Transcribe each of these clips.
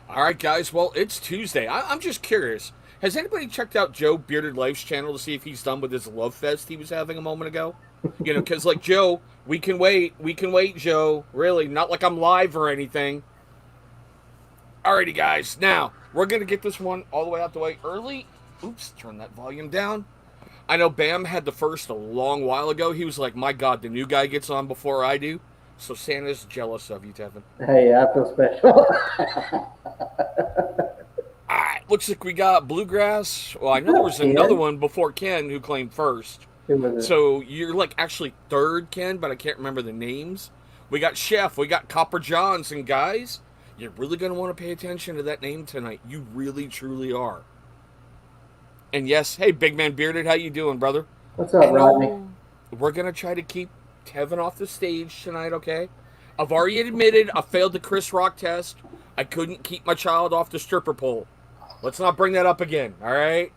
All right, guys. Well, it's Tuesday. I'm just curious. Has anybody checked out Joe Bearded Life's channel to see if he's done with his love fest he was having a moment ago? Because like Joe, we can wait. We can wait, Joe. Really, not like I'm live or anything. Alrighty, guys. Now we're gonna get this one all the way out the way early. Oops, turn that volume down. I know Bam had the first a long while ago. He was like, "My God, the new guy gets on before I do." So Santa's jealous of you, Tevin. Hey, I feel special. All right, looks like we got Bluegrass. Well, I know there What's was up, another Ken? one before Ken who claimed first. Who was it? So you're like actually third, Ken, but I can't remember the names. We got Chef, we got Copper Johns, and guys, you're really going to want to pay attention to that name tonight. You really, truly are. And yes, hey, Big Man Bearded, how you doing, brother? What's up, And Rodney? no, we're going to try to keep Tevin off the stage tonight, okay? I've already admitted I failed the Chris Rock test. I couldn't keep my child off the stripper pole. Let's not bring that up again, all right?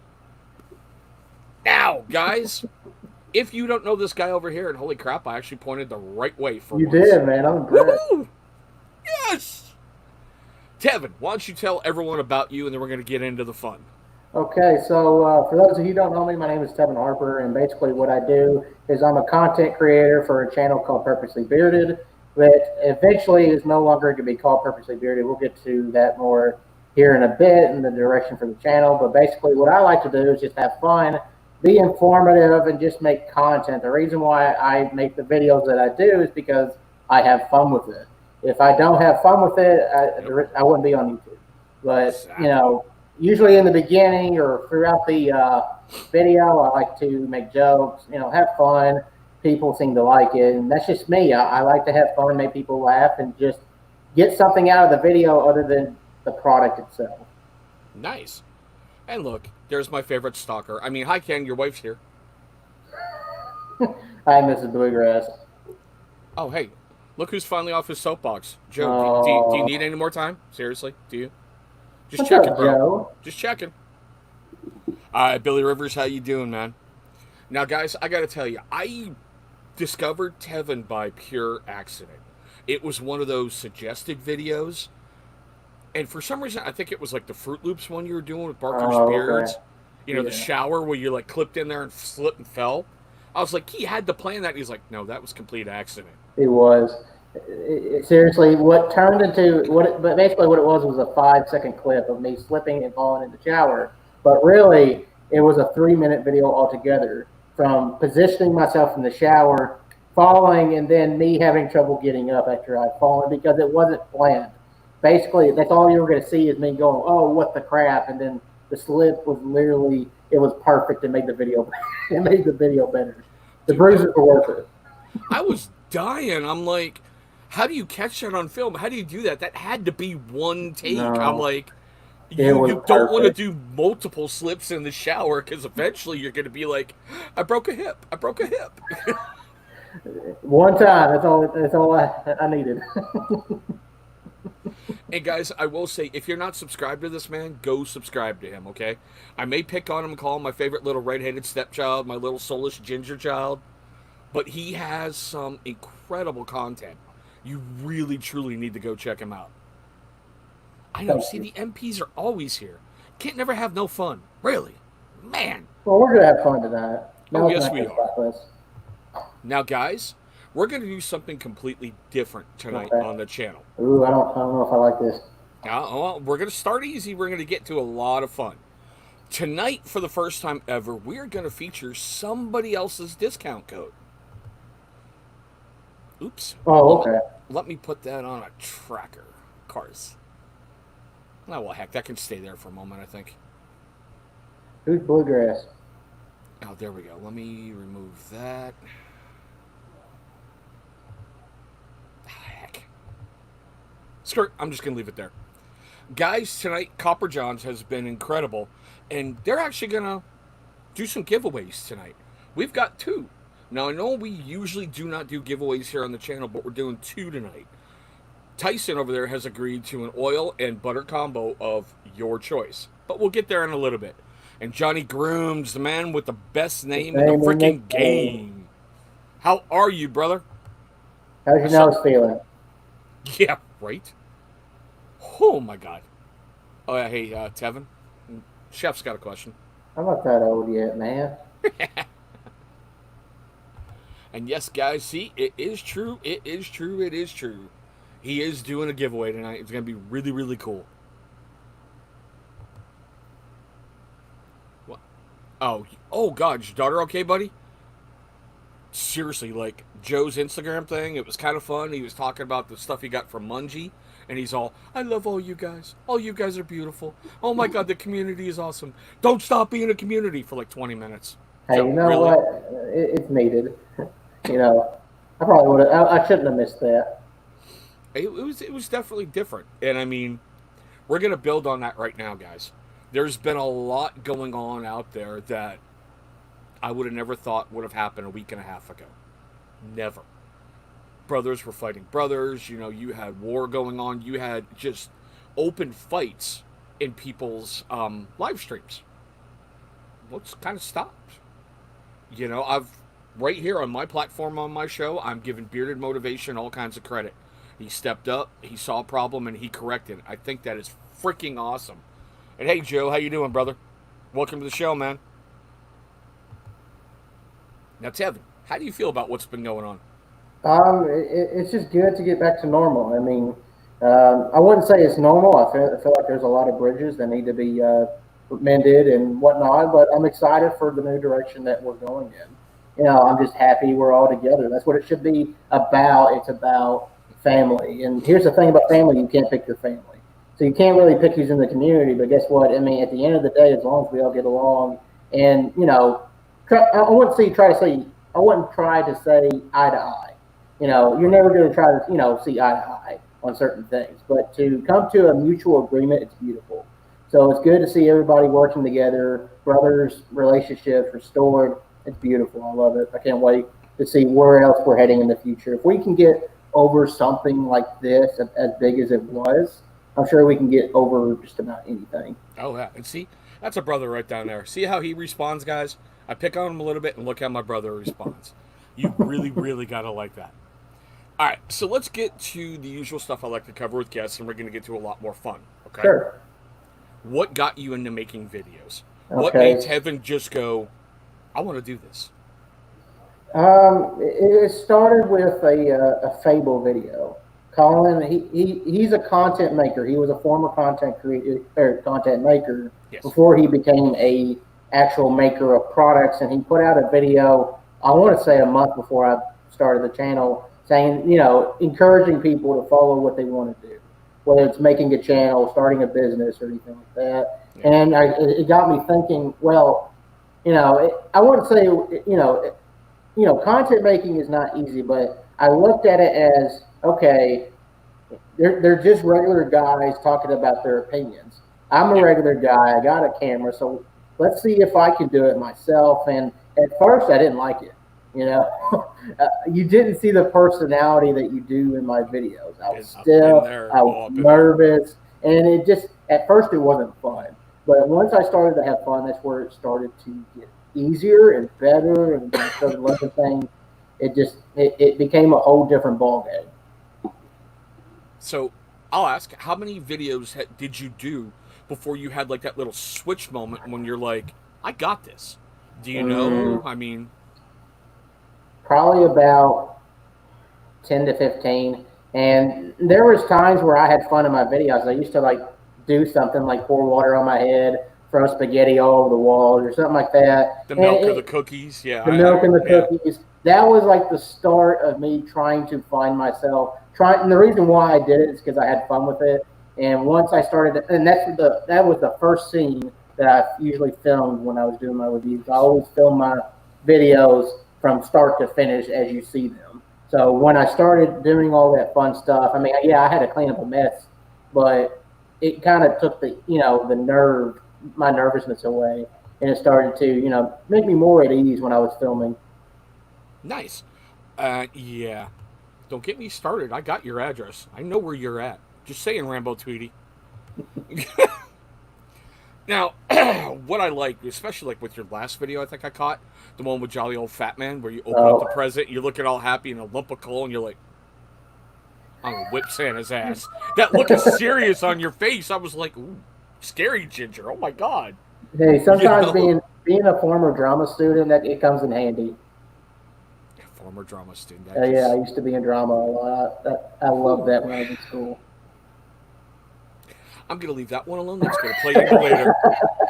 Now, guys, if you don't know this guy over here, and holy crap, I actually pointed the right way for You once. did, man. I'm impressed. Woohoo! Yes! Tevin, why don't you tell everyone about you, and then we're going to get into the fun. Okay, so for those of you who don't know me, my name is Tevin Harper, and basically what I do is I'm a content creator for a channel called Purposely Bearded, that eventually is no longer going to be called Purposely Bearded. We'll get to that more here in a bit in the direction for the channel, but basically what I like to do is just have fun, be informative, and just make content. The reason why I make the videos that I do is because I have fun with it. If I don't have fun with it, Yep, I wouldn't be on YouTube. But, exactly. usually in the beginning or throughout the video, I like to make jokes, have fun. People seem to like it, and that's just me. I like to have fun, make people laugh, and just get something out of the video other than the product itself. Nice. And look, there's my favorite stalker. I mean, hi, Ken, your wife's here. Hi, Mrs. Bluegrass. Oh, hey, look who's finally off his soapbox. Joe, do you need Oh, any more time? Seriously, do you? Just what's checking, up, bro. Joe? Just checking. All right, Billy Rivers, how you doing, man? Now, guys, I got to tell you, I discovered Tevin by pure accident. It was one of those suggested videos, and for some reason, I think it was like the Fruit Loops one you were doing with Barker's Oh, okay. Beards. The Yeah, shower where you like clipped in there and slipped and fell. I was like, he had to plan that. He's like, no, that was complete accident. it was. Seriously, what turned into but basically what it was a 5 second clip of me slipping and falling in the shower. But really, it was a 3 minute video altogether from positioning myself in the shower, falling, and then me having trouble getting up after I'd fallen because it wasn't planned. Basically, that's all you were going to see is me going, "Oh, what the crap!" And then the slip was literally it was perfect and made the video it made the video better. The Dude, bruises were worth it. I was dying. I'm like, how do you catch that on film? How do you do that? That had to be one take. I'm No, like, it you was don't want to perfect. do multiple slips in the shower because eventually you're going to be like, I broke a hip. I broke a hip. One time. That's all I needed. And guys, I will say, if you're not subscribed to this man, go subscribe to him, okay? I may pick on him and call him my favorite little redheaded stepchild, my little soulish ginger child, but he has some incredible content. You really, truly need to go check him out. I know, Thank see, you. the MPs are always here. Can't never have no fun. Really. Man. Well, we're gonna have fun tonight. Oh, Now it's yes, not we gonna are. stop us. Now, guys, we're going to do something completely different tonight Okay. on the channel. Ooh, I don't know if I like this. Well, we're going to start easy. We're going to get to a lot of fun. Tonight, for the first time ever, we're going to feature somebody else's discount code. Oops. Oh, okay. Let me put that on a tracker. Cars. Oh, well, heck, that can stay there for a moment, I think. Who's bluegrass? Oh, there we go. Let me remove that. Ah, heck. Skirt. I'm just going to leave it there. Guys, tonight, Copper Johns has been incredible, and they're actually going to do some giveaways tonight. We've got two. Now, I know we usually do not do giveaways here on the channel, but we're doing two tonight. Tyson over there has agreed to an oil and butter combo of your choice, but we'll get there in a little bit. And Johnny Grooms, the man with the best The name in the name in the freaking game. game. How are you, brother? How's I your saw. nose feeling? Yeah, right? Oh, my God. Oh, yeah, hey, Tevin. Chef's got a question. I'm not that old yet, man. And yes, guys, see, it is true. It is true. It is true. He is doing a giveaway tonight. It's going to be really, really cool. What? Oh, God, is your daughter okay, buddy? Seriously, like Joe's Instagram thing, it was kind of fun. He was talking about the stuff he got from Mungie, and he's all, I love all you guys. All you guys are beautiful. Oh my God, the community is awesome. Don't stop being a community for like 20 minutes. Hey, Joe, you know really? what? It's needed. I probably would have. I shouldn't have missed that. It was definitely different. And I mean, we're going to build on that right now, guys. There's been a lot going on out there that I would have never thought would have happened a week and a half ago. Never. Brothers were fighting brothers. You had war going on. You had just open fights in people's live streams. What's kind of stopped? I've right here on my platform on my show, I'm giving Bearded Motivation all kinds of credit. He stepped up, he saw a problem, and he corrected it. I think that is freaking awesome. And hey, Joe, how you doing, brother? Welcome to the show, man. Now, Tevin, how do you feel about what's been going on? It's just good to get back to normal. I mean, I wouldn't say it's normal. I feel like there's a lot of bridges that need to be mended and whatnot. But I'm excited for the new direction that we're going in. I'm just happy we're all together. That's what it should be about. It's about family. And here's the thing about family: you can't pick your family. So you can't really pick who's in the community. But guess what? I mean, at the end of the day, as long as we all get along, and I wouldn't try to say eye to eye. You're never going to try to, see eye to eye on certain things. But to come to a mutual agreement, it's beautiful. So it's good to see everybody working together, brothers, relationships restored. It's beautiful. I love it. I can't wait to see where else we're heading in the future. If we can get over something like this, as big as it was, I'm sure we can get over just about anything. Oh, yeah. And see, that's a brother right down there. See how he responds, guys? I pick on him a little bit, and look how my brother responds. You really, really got to like that. All right, so let's get to the usual stuff I like to cover with guests, and we're going to get to a lot more fun, okay? Sure. What got you into making videos? Okay. What made Tevin just go, I want to do this? It started with a Fable video. Colin, he's a content maker. He was a former content creator or content maker before he became a actual maker of products, and he put out a video, I want to say a month before I started the channel, saying, encouraging people to follow what they want to do, whether it's making a channel, starting a business, or anything like that. Yeah. And it got me thinking, well, I wouldn't say, content making is not easy, but I looked at it as, okay, they're just regular guys talking about their opinions. I'm a regular guy. I got a camera, so let's see if I can do it myself. And at first, I didn't like it. You didn't see the personality that you do in my videos. I was still, I was nervous, and it just, at first, it wasn't fun. But once I started to have fun, that's where it started to get easier and better, and I started learning things. It became a whole different ballgame. So I'll ask, how many videos did you do before you had like that little switch moment when you're like, I got this? Do you know? I mean, probably about 10 to 15. And there was times where I had fun in my videos. I used to like do something like pour water on my head, throw spaghetti all over the walls or something like that. The milk or the cookies, yeah. The milk and the cookies. That was like the start of me trying to find myself. And the reason why I did it is because I had fun with it. And once I started, and that was the first scene that I usually filmed when I was doing my reviews. I always film my videos from start to finish as you see them. So when I started doing all that fun stuff, I mean, yeah, I had to clean up a mess, but it kind of took my nervousness away, and it started to, make me more at ease when I was filming. Nice. Yeah. Don't get me started. I got your address. I know where you're at. Just saying, Rambo Tweety. Now, what I like, especially like with your last video I think I caught, the one with Jolly Old Fat Man, where you open up the present, you're looking all happy and a lump of coal, and you're like, I'm going to whip Santa's ass. That look is serious on your face. I was like, ooh, Scary Ginger. Oh my God. Hey, You sometimes know, being a former drama student, that it comes in handy. former drama student. That Yeah, I just. used to be in drama a lot. I loved Whew. that when I was in school. I'm gonna leave that one alone. That's gonna play into later.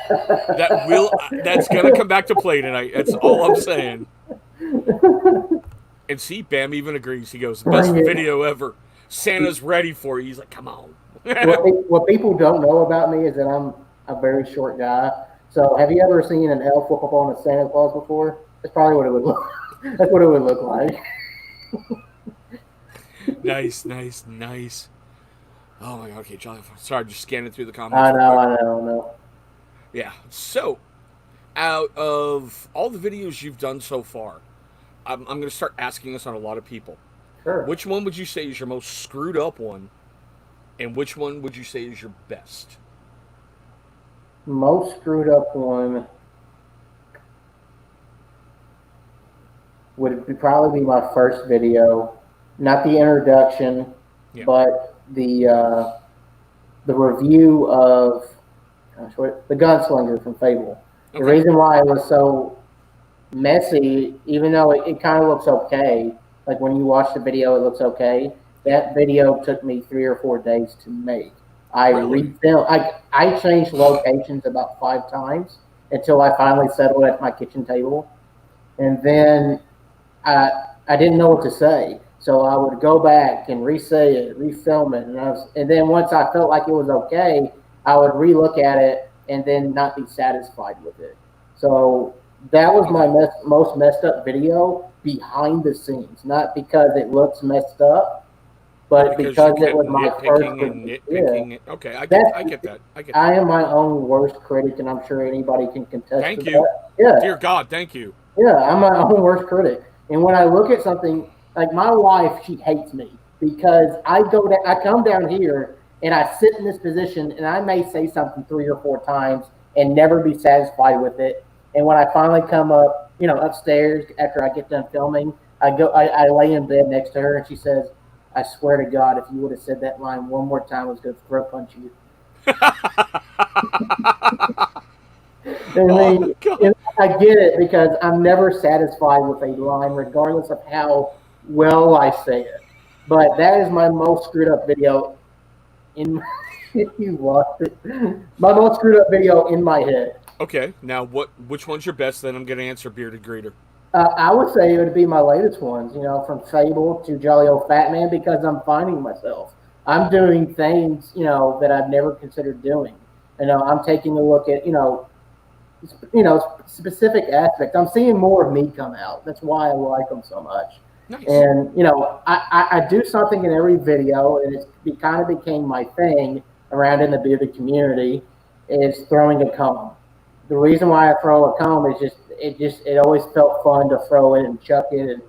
That will. That's gonna come back to play tonight. That's all I'm saying. And see, Bam even agrees. He goes, "Best Bring it. video ever. Santa's ready for you." He's like, "Come on." What people don't know about me is that I'm a very short guy. So, have you ever seen an elf whoop up on a Santa Claus before? That's probably what it would look. That's what it would look like. Nice, nice, nice. Oh my God. Okay, Charlie. Sorry, just scanning through the comments I real know, quick. I know, I know. Yeah. So, out of all the videos you've done so far, I'm going to start asking this on a lot of people. Sure. Which one would you say is your most screwed up one, and which one would you say is your best? Most screwed up one would probably be my first video, not the introduction, Yeah. but the review of the Gunslinger from Fable. The Okay. reason why it was so messy, even though it kind of looks okay, like when you watch the video, it looks okay. Yeah. That video took me 3 or 4 days to make. I Really? refilmed. I changed locations about 5 times until I finally settled at my kitchen table, and then I I didn't know what to say. So I would go back and re-say it, refilm it, and then once I felt like it was okay, I would relook at it and then not be satisfied with it. So that was my Okay. most messed up video behind the scenes, not because it looks messed up, But but because you because it kept was my first nitpicking and review. Yeah, nitpicking it. Okay, that's I get that. I get I that. am my own worst critic, and I'm sure anybody can contest to Thank you. that. Yeah, Dear God, thank you. yeah, I'm my own worst critic. And when I look at something like my wife, she hates me because I come down here and I sit in this position and I may say something 3 or 4 times and never be satisfied with it. And when I finally come up, upstairs after I get done filming, I lay in bed next to her and she says, "I swear to God, if you would have said that line one more time, I was going to throat punch you." I Oh mean, God. I get it because I'm never satisfied with a line, regardless of how well I say it. But that is my most screwed up video in. If you watched it, my most screwed up video in my head. Okay, now what? Which one's your best? Then I'm gonna answer bearded greeter. I would say it would be my latest ones. From Fable to Jolly Old Fat Man, because I'm finding myself. I'm doing things that I've never considered doing. I'm taking a look at specific aspects. I'm seeing more of me come out. That's why I like them so much. Nice. And I do something in every video, and it kind of became my thing around in the bearded community is throwing a comb. The reason why I throw a comb is it always felt fun to throw it and chuck it, and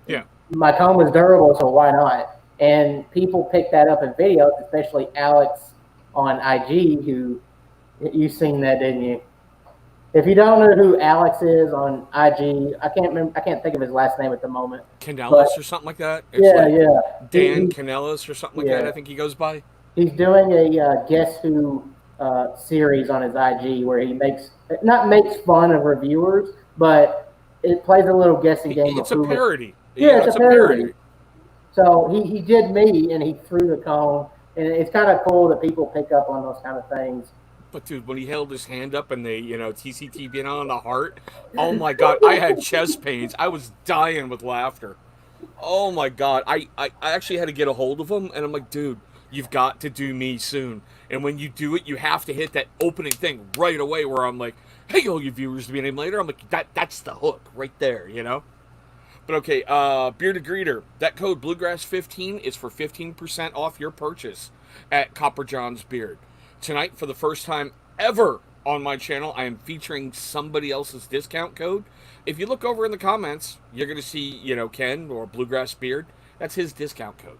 Yeah. my comb is durable, so why not? And people pick that up in videos, especially Alex on IG, who you seen that, didn't you? If you don't know who Alex is on IG, I can't remember. I can't think of his last name at the moment. But Canellis or something like that. It's yeah, like yeah, Dan Canellis or something like that. yeah. I think he goes by. He's doing a Guess Who series on his IG where he makes fun of reviewers, but it plays a little guessing game of It's a who. parody. Yeah, it's It's a a parody. parody. So he did me, and he threw the cone, and it's kind of cool that people pick up on those kind of things. But dude, when he held his hand up and they, TCTV on the heart, oh my God, I had chest pains. I was dying with laughter. Oh my God, I actually had to get a hold of him, and I'm like, dude, you've got to do me soon. And when you do it, you have to hit that opening thing right away where I'm like, hey, all you viewers to be named later. I'm like, that's the hook right there. But okay, Bearded Greeter, that code Bluegrass15 is for 15% off your purchase at Copper John's Beard. Tonight, for the first time ever on my channel, I am featuring somebody else's discount code. If you look over in the comments, you're going to see, Ken or Bluegrass Beard. That's his discount code.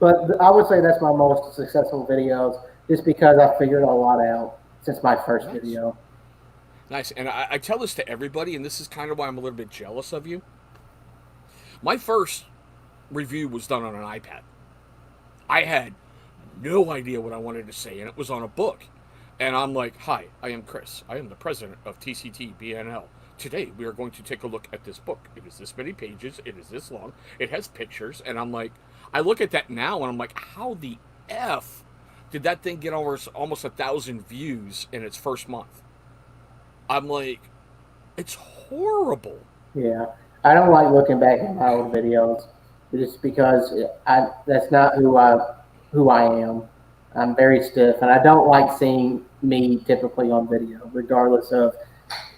But I would say that's my most successful videos, just because I figured a lot out since my first Nice. video. Nice. And I tell this to everybody, and this is kind of why I'm a little bit jealous of you. My first review was done on an iPad. I had no idea what I wanted to say, and it was on a book. And I'm like, hi, I am Chris. I am the president of TCT BNL. Today, we are going to take a look at this book. It is this many pages. It is this long. It has pictures. And I'm like, I look at that now, and I'm like, how the F did that thing get over almost 1,000 views in its first month? I'm like, it's horrible. Yeah, I don't like looking back at my old videos just because that's not who I am. I'm very stiff, and I don't like seeing me typically on video, regardless of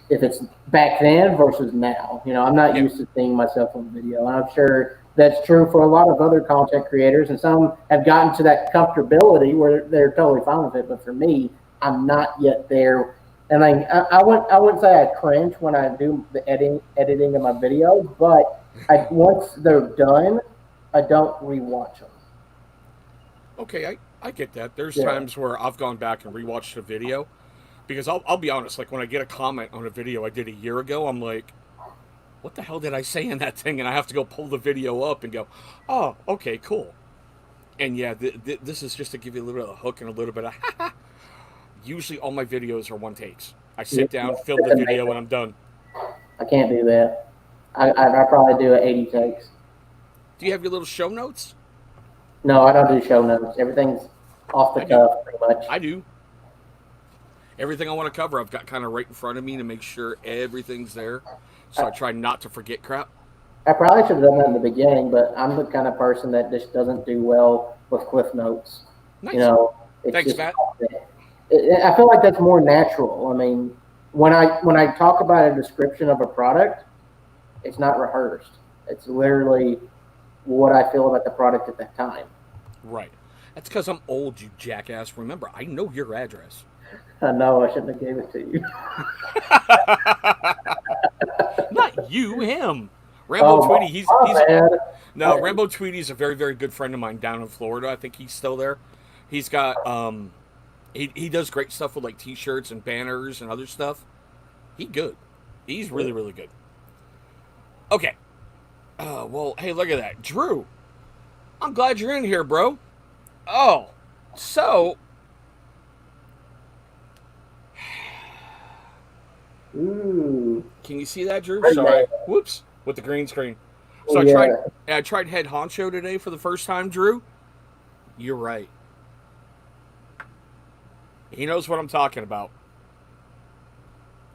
if it's back then versus now. I'm not Yeah. used to seeing myself on video, and I'm sure that's true for a lot of other content creators, and some have gotten to that comfortability where they're totally fine with it. But for me, I'm not yet there, and I wouldn't say I cringe when I do the editing of my videos, but once they're done, I don't rewatch them. Okay, I get that. There's Yeah. times where I've gone back and rewatched a video because I'll be honest, like when I get a comment on a video I did a year ago, I'm like, what the hell did I say in that thing? And I have to go pull the video up and go, oh, okay, cool. And yeah, this is just to give you a little bit of a hook and a little bit of, usually all my videos are one takes. I sit down, film the video, and I'm done. I can't do that. I probably do it 80 takes. Do you have your little show notes? No, I don't do show notes. Everything's off the I do. cuff, pretty much. I do. Everything I want to cover, I've got kind of right in front of me to make sure everything's there. So I try not to forget crap. I probably should have done that in the beginning, but I'm the kind of person that just doesn't do well with cliff notes. Nice. It's Thanks, just, Matt. I feel like that's more natural. I mean, when I talk about a description of a product, it's not rehearsed. It's literally what I feel about the product at that time. Right. That's because I'm old, you jackass. Remember, I know your address. I know I shouldn't have gave it to you. Not you, him. Rambo Tweety, he's bad. no, Rambo Tweety's a very, very good friend of mine down in Florida. I think he's still there. He's got he does great stuff with like t-shirts and banners and other stuff. He's really, really good. Okay. Well, hey, look at that. Drew, I'm glad you're in here, bro. Oh, so Ooh. can you see that, Drew? Sorry. Whoops. With the green screen. So I tried Head Honcho today for the first time, Drew. You're right. He knows what I'm talking about.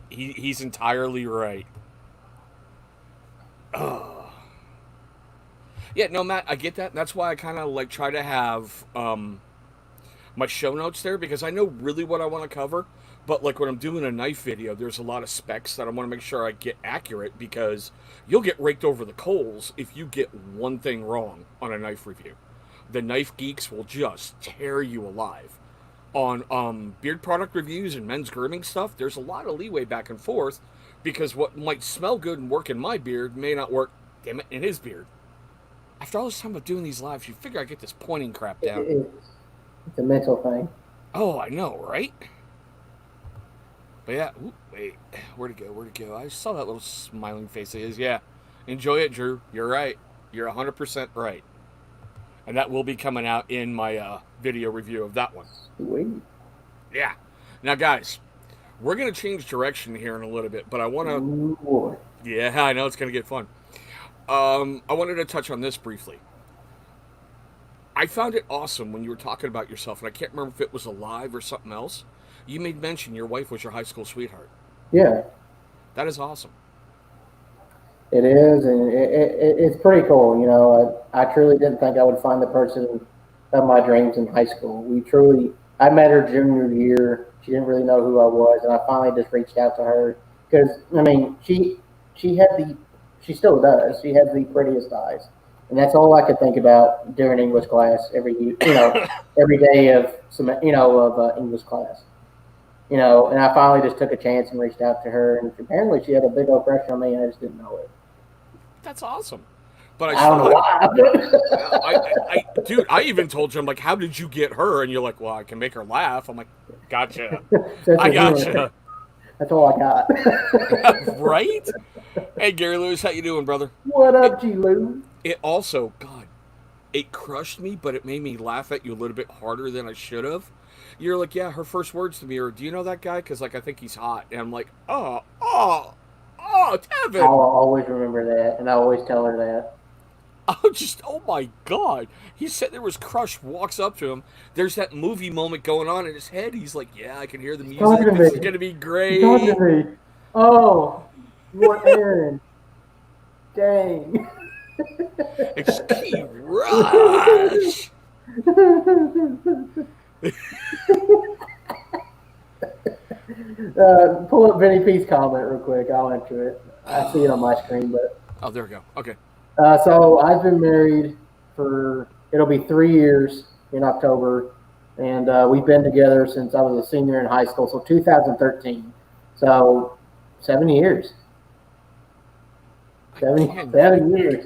He's entirely right. Oh. Yeah, no, Matt, I get that. That's why I kind of like try to have my show notes there because I know really what I want to cover. But like when I'm doing a knife video, there's a lot of specs that I want to make sure I get accurate because you'll get raked over the coals if you get one thing wrong on a knife review. The knife geeks will just tear you alive. On beard product reviews and men's grooming stuff, there's a lot of leeway back and forth because what might smell good and work in my beard may not work, damn it, in his beard. After all this time of doing these lives, you figure I get this pointing crap down. It's a mental thing. Oh, I know, right? But yeah, wait, where'd it go? I saw that little smiling face of his. Yeah, enjoy it, Drew. You're right. You're 100% right. And that will be coming out in my video review of that one. Sweet. Yeah. Now, guys, we're going to change direction here in a little bit, but I want to... Yeah, I know it's going to get fun. I wanted to touch on this briefly. I found it awesome when you were talking about yourself, and I can't remember if it was a live or something else. You made mention your wife was your high school sweetheart. Yeah. That is awesome. It is, and it's pretty cool. I truly didn't think I would find the person of my dreams in high school. I met her junior year. She didn't really know who I was, and I finally just reached out to her because, I mean, she still does. She has the prettiest eyes, and that's all I could think about during English class every day of English class. And I finally just took a chance and reached out to her, and apparently she had a big old crush on me, and I just didn't know it. That's awesome. But I don't know why. Dude, I even told you, I'm like, how did you get her? And you're like, well, I can make her laugh. I'm like, gotcha. I gotcha. That's all I got. Right? Hey, Gary Lewis, how you doing, brother? What up, G. Lou? It also, God, it crushed me, but it made me laugh at you a little bit harder than I should have. You're like, yeah, her first words to me are, "Do you know that guy? Because like I think he's hot." And I'm like, oh, Tevin. I'll always remember that, and I always tell her that. Oh my God. He's sitting there, was crushed, walks up to him. There's that movie moment going on in his head. He's like, yeah, I can hear the She's music. talking to This me. is going to be She's great. talking to me. Oh, you want Aaron? Dang. It's Key Rush. Pull up Vinny P's comment real quick. I'll enter it. I see it on my screen, but Oh, there we go. Okay. so I've been married for it'll be 3 years in October, and we've been together since I was a senior in high school, so 2013. So 7 years. Seven years.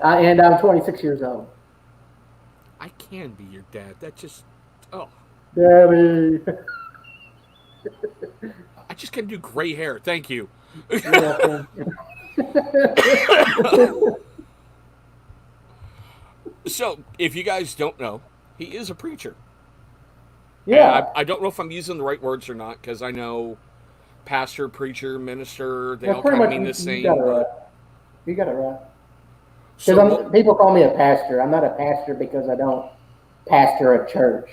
I'm 26 years old. I can be your dad. That just, oh, Daddy. I just can do gray hair. Thank you. So, if you guys don't know, he is a preacher. Yeah. I don't know if I'm using the right words or not, because I know pastor, preacher, minister, they all pretty kind of much mean the same. You got it right. You got it right. So Because people call me a pastor. I'm not a pastor because I don't pastor a church.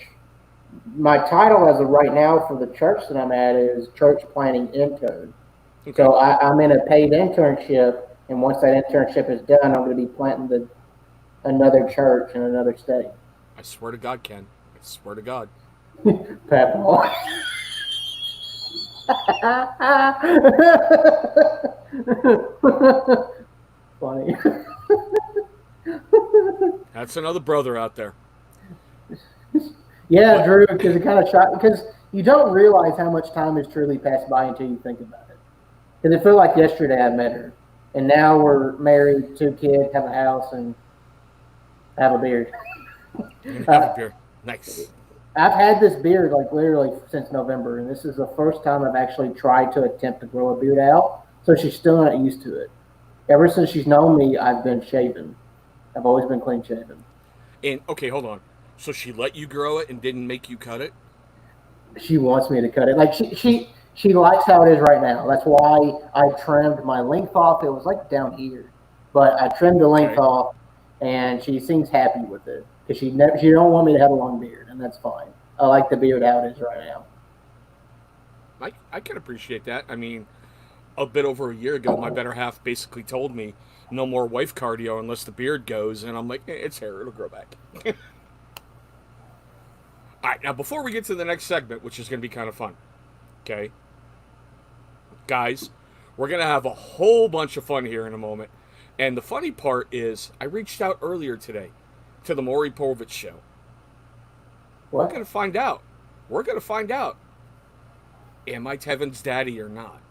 My title as of right now for the church that I'm at is church planning intern. okay. So I'm in a paid internship, and once that internship is done, I'm going to be planting another church in another state. I swear to God, Ken. I swear to God. Pat Paul. Funny. That's another brother out there. Yeah, Drew, because it kind of shocked, because you don't realize how much time has truly passed by until you think about it. Because it felt like yesterday I met her, and now we're married, 2 kids, have a house, and have a beard. Have a beer. Nice. I've had this beard like literally since November, and this is the first time I've actually tried to attempt to grow a beard out. So she's still not used to it. Ever since she's known me, I've been shaven. I've always been clean shaven. And okay, hold on. So she let you grow it and didn't make you cut it? She wants me to cut it. Like she likes how it is right now. That's why I trimmed my length off. It was like down here, but I trimmed the length off, and she seems happy with it because she don't want me to have a long beard, and that's fine. I like the beard how it is right now. I can appreciate that. I mean, a bit over a year ago, my better half basically told me no more wife cardio unless the beard goes, and I'm like, it's hair, it'll grow back. All right, now before we get to the next segment, which is going to be kind of fun, okay, guys, we're going to have a whole bunch of fun here in a moment. And the funny part is, I reached out earlier today to the Maury Povich show. What? We're going to find out. We're going to find out. Am I Tevin's daddy or not?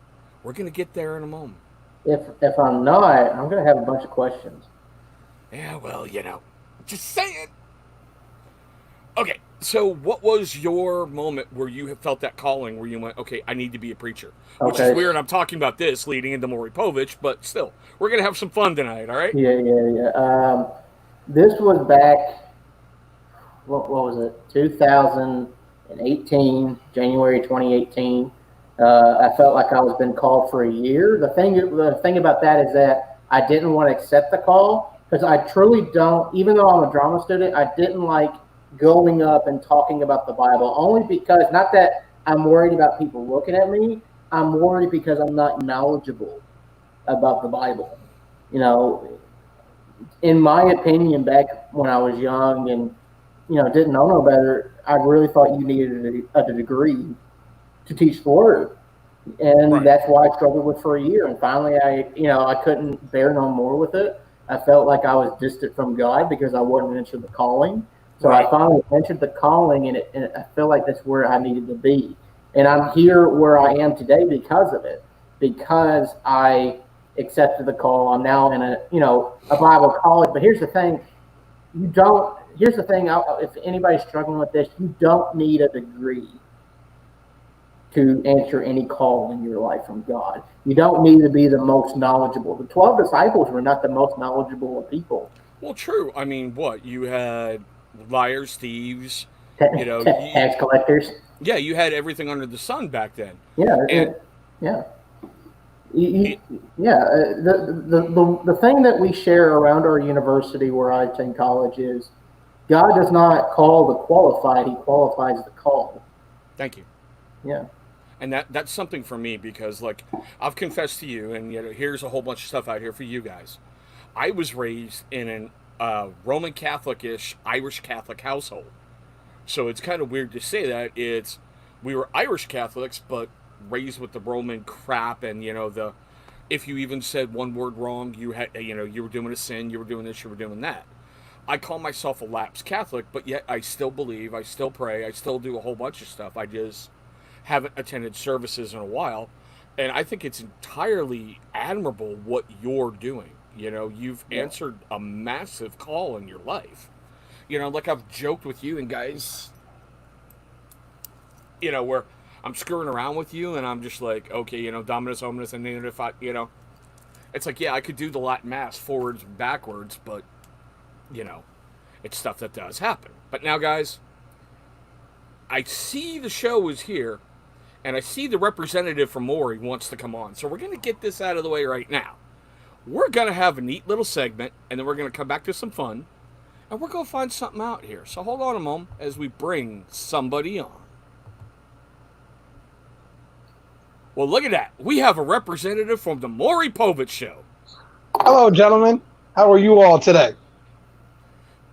We're going to get there in a moment. If I'm not, I'm going to have a bunch of questions. Yeah, well, just saying. Okay, so what was your moment where you have felt that calling, where you went, okay, I need to be a preacher? Which is weird. I'm talking about this leading into Maury Povich, but still, we're going to have some fun tonight, all right? Yeah. This was back, what was it, 2018, January 2018. I felt like I was been called for a year. The thing about that is that I didn't want to accept the call because I truly don't, even though I'm a drama student, I didn't like going up and talking about the Bible, only because, not that I'm worried about people looking at me, I'm worried because I'm not knowledgeable about the Bible. In my opinion, back when I was young and, didn't know no better, I really thought you needed a degree to teach the Word. And that's why I struggled with for a year. And finally, I couldn't bear no more with it. I felt like I was distant from God because I wouldn't answer the calling. So I finally entered the calling, and I feel like that's where I needed to be. And I'm here where I am today because of it, because I accepted the call. I'm now in a Bible college. But here's the thing. If anybody's struggling with this, you don't need a degree to answer any call in your life from God. You don't need to be the most knowledgeable. The 12 disciples were not the most knowledgeable of people. Well, true. I mean, what you had liars, thieves. You know, Tax collectors. yeah, you had everything under the sun back then, Yeah, and yeah. it, Yeah, the thing that we share around our university where I attend college is God does not call the qualified; He qualifies the called. thank you. Yeah, And that's something for me because, like, I've confessed to you, and here's a whole bunch of stuff out here for you guys. I was raised in an Roman Catholic-ish Irish Catholic household, so it's kind of weird to say that. We were Irish Catholics, but raised with the Roman crap, and the if you even said one word wrong, you were doing a sin, you were doing this, you were doing that. I call myself a lapsed Catholic, but yet I still believe, I still pray, I still do a whole bunch of stuff. I just haven't attended services in a while, and I think it's entirely admirable what you're doing. You've yeah, answered a massive call in your life. Like I've joked with you and guys, where I'm screwing around with you, and I'm just like, okay, Dominus Omnis, and then if it's like, yeah, I could do the Latin Mass forwards and backwards, but you know, it's stuff that does happen. But now, guys, I see the show is here, and I see the representative from Maury wants to come on. So we're going to get this out of the way right now. We're going to have a neat little segment, and then we're going to come back to some fun, and we're going to find something out here. So hold on a moment as we bring somebody on. Well, look at that. We have a representative from the Maury Povich Show. Hello, gentlemen. How are you all today?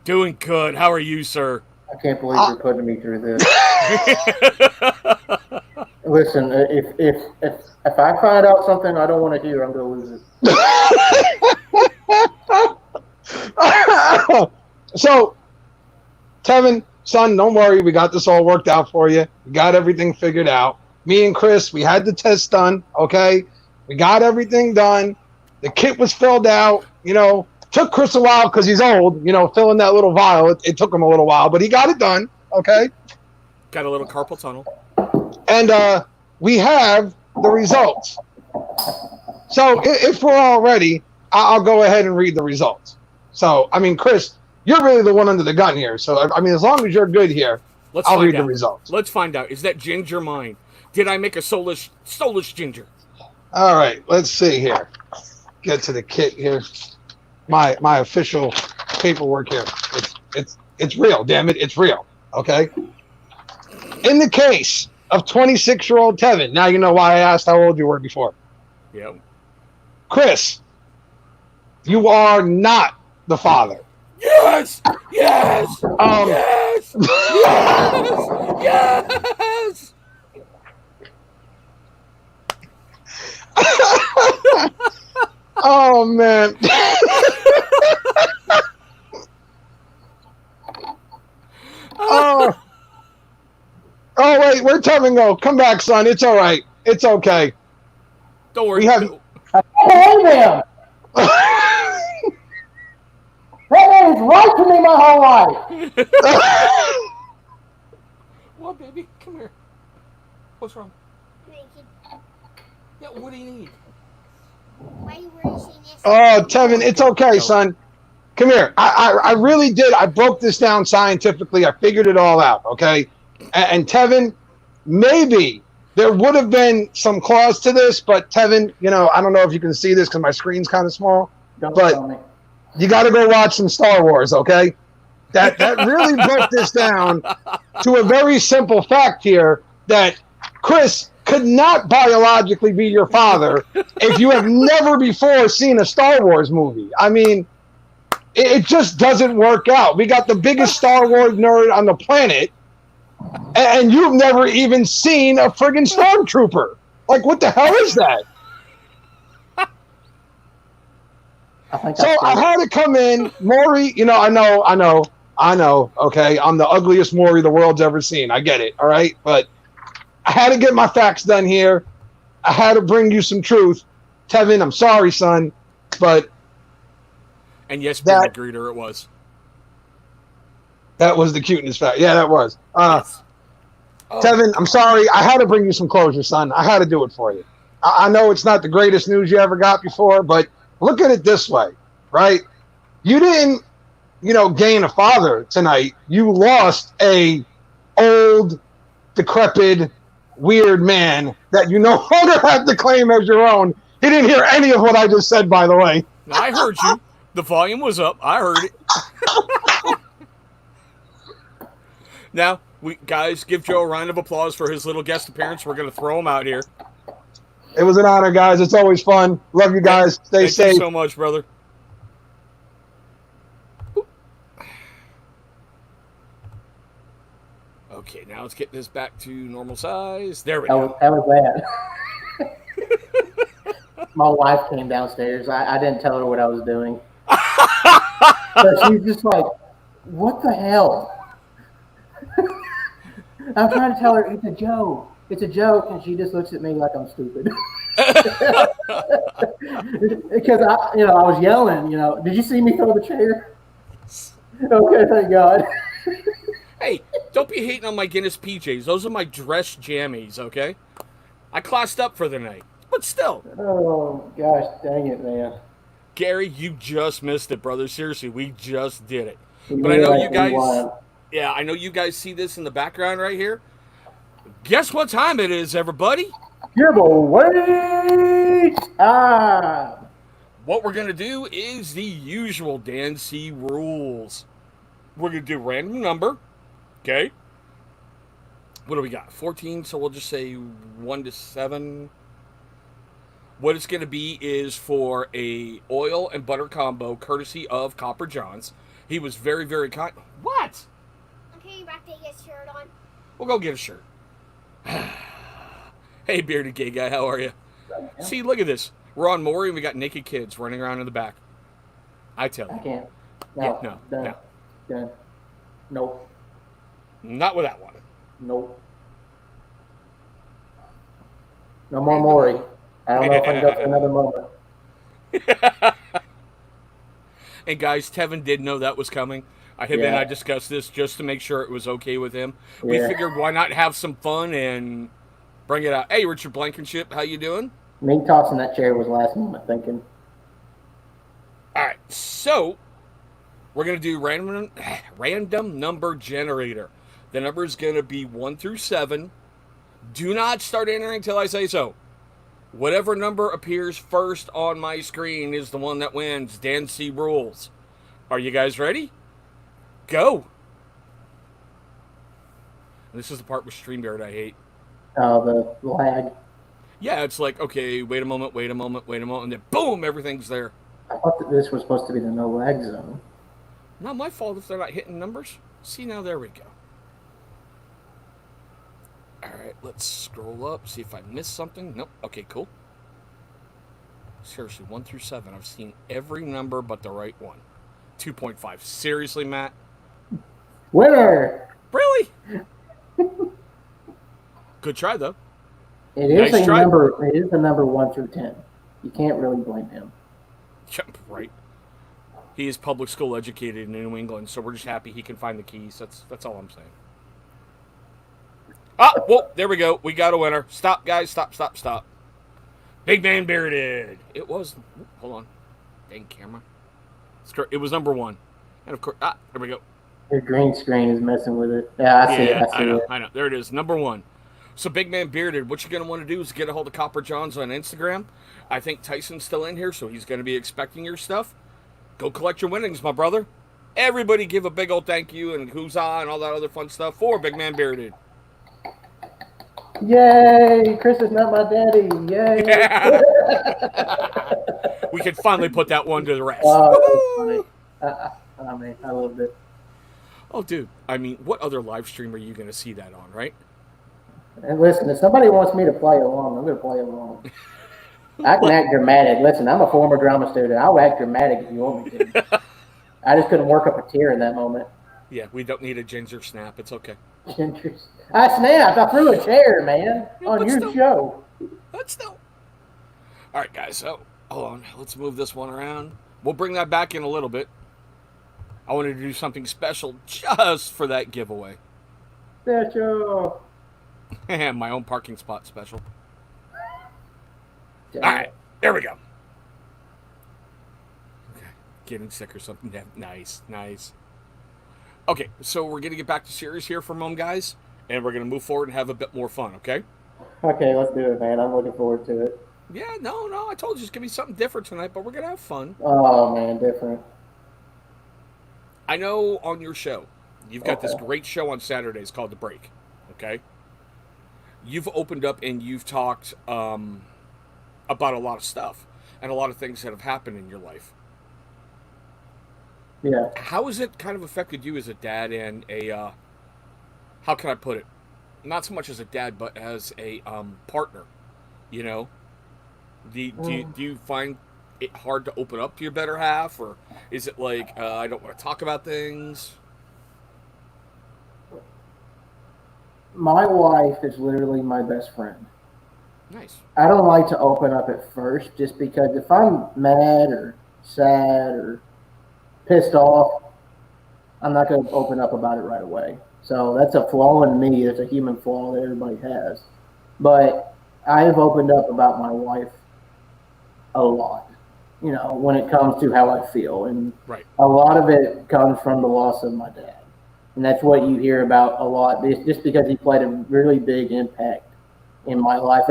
Doing good. How are you, sir? I can't believe you're putting me through this. Listen, if I find out something I don't want to hear, I'm going to lose it. So, Tevin, son, don't worry. We got this all worked out for you. We got everything figured out. Me and Chris, we had the test done, okay? We got everything done. The kit was filled out, Took Chris a while because he's old, filling that little vial. It took him a little while, but he got it done, okay? Got a little carpal tunnel. And we have the results. So if we're all ready, I'll go ahead and read the results. So, Chris, you're really the one under the gun here. So, as long as you're good here, I'll read the results. Let's find out. Is that ginger mine? Did I make a soulless ginger? All right, let's see here. Get to the kit here. My official paperwork here. It's real, damn it. It's real. Okay. In the case of 26-year-old Tevin, now you know why I asked how old you were before. Yep. Chris, you are not the father. Yes! Yes! Yes! Yes! Yes! Oh, man. Oh, wait, where'd Tevin go? Come back, son. It's all right. It's okay. Don't worry. We have... I can't believe him. That man is right to me my whole life. Well, baby, come here. What's wrong? Yeah, what do you need? Oh, Tevin, it's okay, son. Come here. I really did. I broke this down scientifically. I figured it all out, okay? And Tevin, maybe there would have been some clause to this, but Tevin, I don't know if you can see this because my screen's kind of small, but you got to go watch some Star Wars, okay? That really broke this down to a very simple fact here that Chris could not biologically be your father if you have never before seen a Star Wars movie. It just doesn't work out. We got the biggest Star Wars nerd on the planet, and you've never even seen a friggin' stormtrooper. Like, what the hell is that? I had to come in, Maury. I know. Okay, I'm the ugliest Maury the world's ever seen. I get it. All right, but I had to get my facts done here. I had to bring you some truth, Tevin. I'm sorry, son, but and yes, that greeter it was. That was the cuteness fact. Yeah, that was. Yes. Oh. Tevin, I'm sorry. I had to bring you some closure, son. I had to do it for you. I know it's not the greatest news you ever got before, but look at it this way, right? You didn't gain a father tonight. You lost a old, decrepit, weird man that you no longer have to claim as your own. He didn't hear any of what I just said, by the way. I heard you. The volume was up. I heard it. Now, guys, give Joe a round of applause for his little guest appearance. We're going to throw him out here. It was an honor, guys. It's always fun. Love you guys. Stay safe. Thank you so much, brother. Okay, now let's get this back to normal size. There we go. How was that? My wife came downstairs. I didn't tell her what I was doing. But she's just like, what the hell? I'm trying to tell her it's a joke. It's a joke, and she just looks at me like I'm stupid. Because I was yelling. Did you see me throw the chair? Okay, thank God. Hey, don't be hating on my Guinness PJs. Those are my dress jammies, okay? I classed up for the night, but still. Oh gosh, dang it, man. Gary, you just missed it, brother. Seriously, we just did it. But I know you guys. Yeah, I know you guys see this in the background right here. Guess what time it is, everybody? Giveaway time. What we're going to do is the usual Dan C rules. We're going to do random number. Okay. What do we got? 14, so we'll just say 1 to 7. What it's going to be is for a oil and butter combo, courtesy of Copper John's. He was very, very kind. What? Okay, you back to get a shirt on? We'll go get a shirt. Hey, bearded gay guy, how are you? Yeah. See, look at this. We're on Maury and we got naked kids running around in the back. I tell you. I can't. No. Yeah, no. Done. No. Done. Nope. Not with that one. Nope. No more Maury. I don't know if I can go for another moment. And guys, Tevin did know that was coming. Him and I discussed this just to make sure it was okay with him. Yeah. We figured why not have some fun and bring it out. Hey, Richard Blankenship, how you doing? Me tossing that chair was last moment thinking. All right, so we're going to do random number generator. The number is going to be 1 through 7. Do not start entering until I say so. Whatever number appears first on my screen is the one that wins. Dan C rules. Are you guys ready? Go. And this is the part with StreamYard I hate. Oh, the lag. Yeah, it's like, okay, wait a moment, and then boom, everything's there. I thought that this was supposed to be the no lag zone. Not my fault if they're not hitting numbers. See, now there we go. All right, let's scroll up, see if I missed something. Nope. Okay, cool. Seriously, 1 through 7. I've seen every number but the right one. 2.5. Seriously, Matt? Winner! Really? Good try, though. It is Nice try. It is the number 1 through 10. You can't really blame him. Right. He is public school educated in New England, so we're just happy he can find the keys. That's all I'm saying. Ah, well, there we go. We got a winner. Stop, guys. Stop. Big Man Bearded. It was. Hold on. Dang camera. It was number 1. And of course, there we go. Your green screen is messing with it. Yeah, I see it. I know. There it is. Number 1. So, Big Man Bearded, what you're going to want to do is get a hold of Copper Johns on Instagram. I think Tyson's still in here, so he's going to be expecting your stuff. Go collect your winnings, my brother. Everybody give a big old thank you and huzzah and all that other fun stuff for Big Man Bearded. Yay! Chris is not my daddy. Yay! Yeah. We can finally put that one to the rest. Oh, that's funny. I loved it. Oh, dude. I mean, what other live stream are you going to see that on, right? And listen, if somebody wants me to play along, I'm going to play along. I can act dramatic. Listen, I'm a former drama student. I'll act dramatic if you want me to. I just couldn't work up a tear in that moment. Yeah, we don't need a ginger snap. It's okay. I snapped. I threw a chair, man, on your show. Let's do. All right, guys. So, hold on. Let's move this one around. We'll bring that back in a little bit. I wanted to do something special just for that giveaway. Special. My own parking spot special. All right. There we go. Okay. getting sick or something. Nice. Okay, so we're gonna get back to series here for a moment, guys, and we're gonna move forward and have a bit more fun. Okay? Okay, let's do it, man. I'm looking forward to it. Yeah, no. I told you it's gonna be something different tonight, but we're gonna have fun. Oh man, different. I know on your show, you've got this Okay. great show on Saturdays called The Break. Okay? You've opened up and you've talked about a lot of stuff and a lot of things that have happened in your life. Yeah. How has it kind of affected you as a dad and a how can I put it? Not so much as a dad, but as a partner. You know, do you find it hard to open up to your better half, or is it like I don't want to talk about things? My wife is literally my best friend. Nice. I don't like to open up at first just because if I'm mad or sad or pissed off, I'm not going to open up about it right away. So that's a flaw in me. It's a human flaw that everybody has. But I've opened up about my wife a lot, when it comes to how I feel. And Right. a lot of it comes from the loss of my dad. And that's what you hear about a lot, just because he played a really big impact in my life.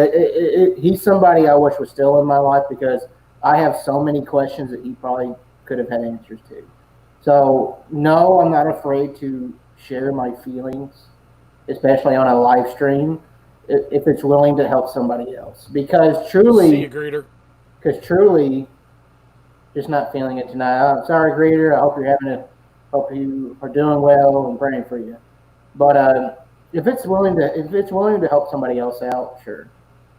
He's somebody I wish was still in my life because I have so many questions that he probably could have had answers to. So, no, I'm not afraid to share my feelings, especially on a live stream, if it's willing to help somebody else. See you, greeter. Just not feeling it tonight. I'm sorry, greeter. Hope you are doing well and praying for you. But if it's willing to help somebody else out, sure,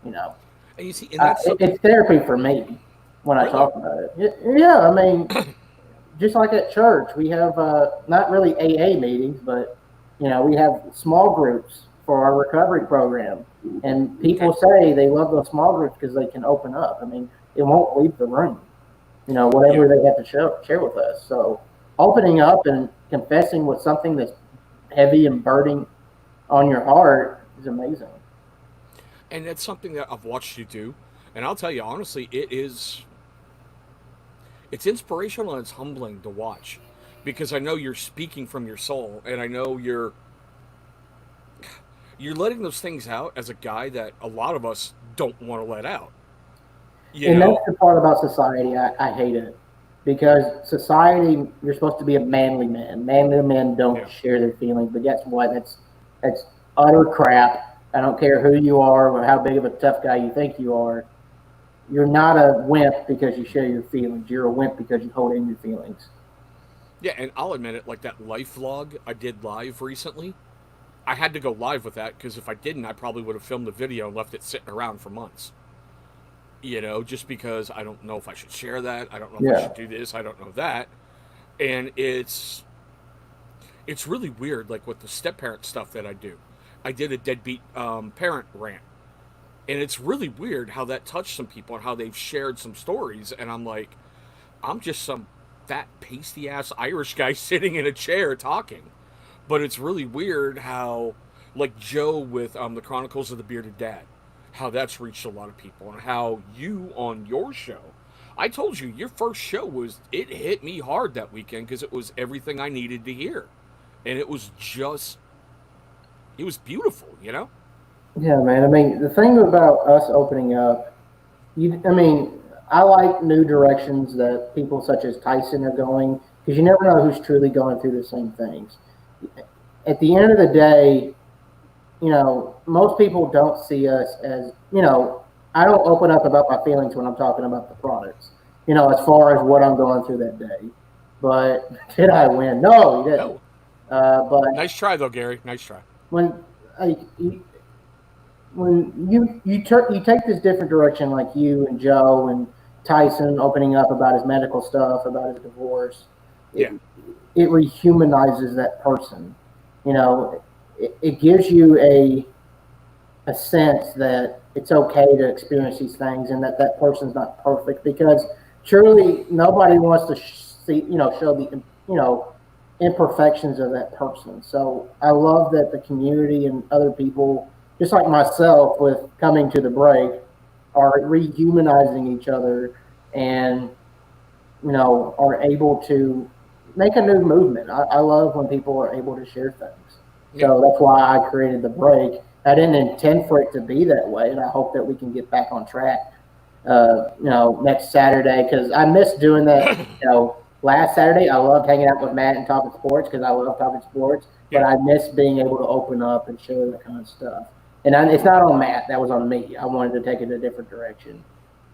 you know. And you see, and that's something. It's therapy for me when I Really? talk about it. Yeah, I mean, just like at church, we have not really AA meetings, but we have small groups for our recovery program, and people say they love those small groups because they can open up. I mean, it won't leave the room, whatever they have to share with us. So opening up and confessing with something that's heavy and burning on your heart is amazing. And that's something that I've watched you do. And I'll tell you honestly, it's inspirational and it's humbling to watch because I know you're speaking from your soul and I know you're letting those things out as a guy that a lot of us don't want to let out. And that's the part about society. I hate it because society, you're supposed to be a manly man. Manly men don't share their feelings, but guess what? That's utter crap. I don't care who you are or how big of a tough guy you think you are. You're not a wimp because you share your feelings. You're a wimp because you hold in your feelings. Yeah, and I'll admit it, like that life vlog I did live recently, I had to go live with that because if I didn't, I probably would have filmed the video and left it sitting around for months. Just because I don't know if I should share that. I don't know if I should do this. I don't know that. And it's really weird, like with the step-parent stuff that I do. I did a deadbeat parent rant. And it's really weird how that touched some people and how they've shared some stories. And I'm like, I'm just some fat, pasty-ass Irish guy sitting in a chair talking. But it's really weird how, like Joe with the Chronicles of the Bearded Dad, how that's reached a lot of people. And how you, on your show, I told you, your first show it hit me hard that weekend because it was everything I needed to hear. And it was beautiful, Yeah, man. I mean, the thing about us opening up, I like new directions that people such as Tyson are going because you never know who's truly going through the same things. At the end of the day, most people don't see us as, I don't open up about my feelings when I'm talking about the products, as far as what I'm going through that day. But did I win? No, you didn't. No. But nice try, though, Gary. Nice try. When you take this different direction, like you and Joe and Tyson opening up about his medical stuff, about his divorce, it rehumanizes that person. It gives you a sense that it's okay to experience these things and that person's not perfect because truly nobody wants to show the imperfections of that person. So I love that the community and other people, just like myself with coming to the break, are rehumanizing each other and are able to make a new movement. I love when people are able to share things. So that's why I created the break. I didn't intend for it to be that way, and I hope that we can get back on track. Next Saturday, because I missed doing that. Last Saturday I loved hanging out with Matt and talking sports because I love talking sports. But I miss being able to open up and share that kind of stuff. And it's not on Matt; that was on me. I wanted to take it a different direction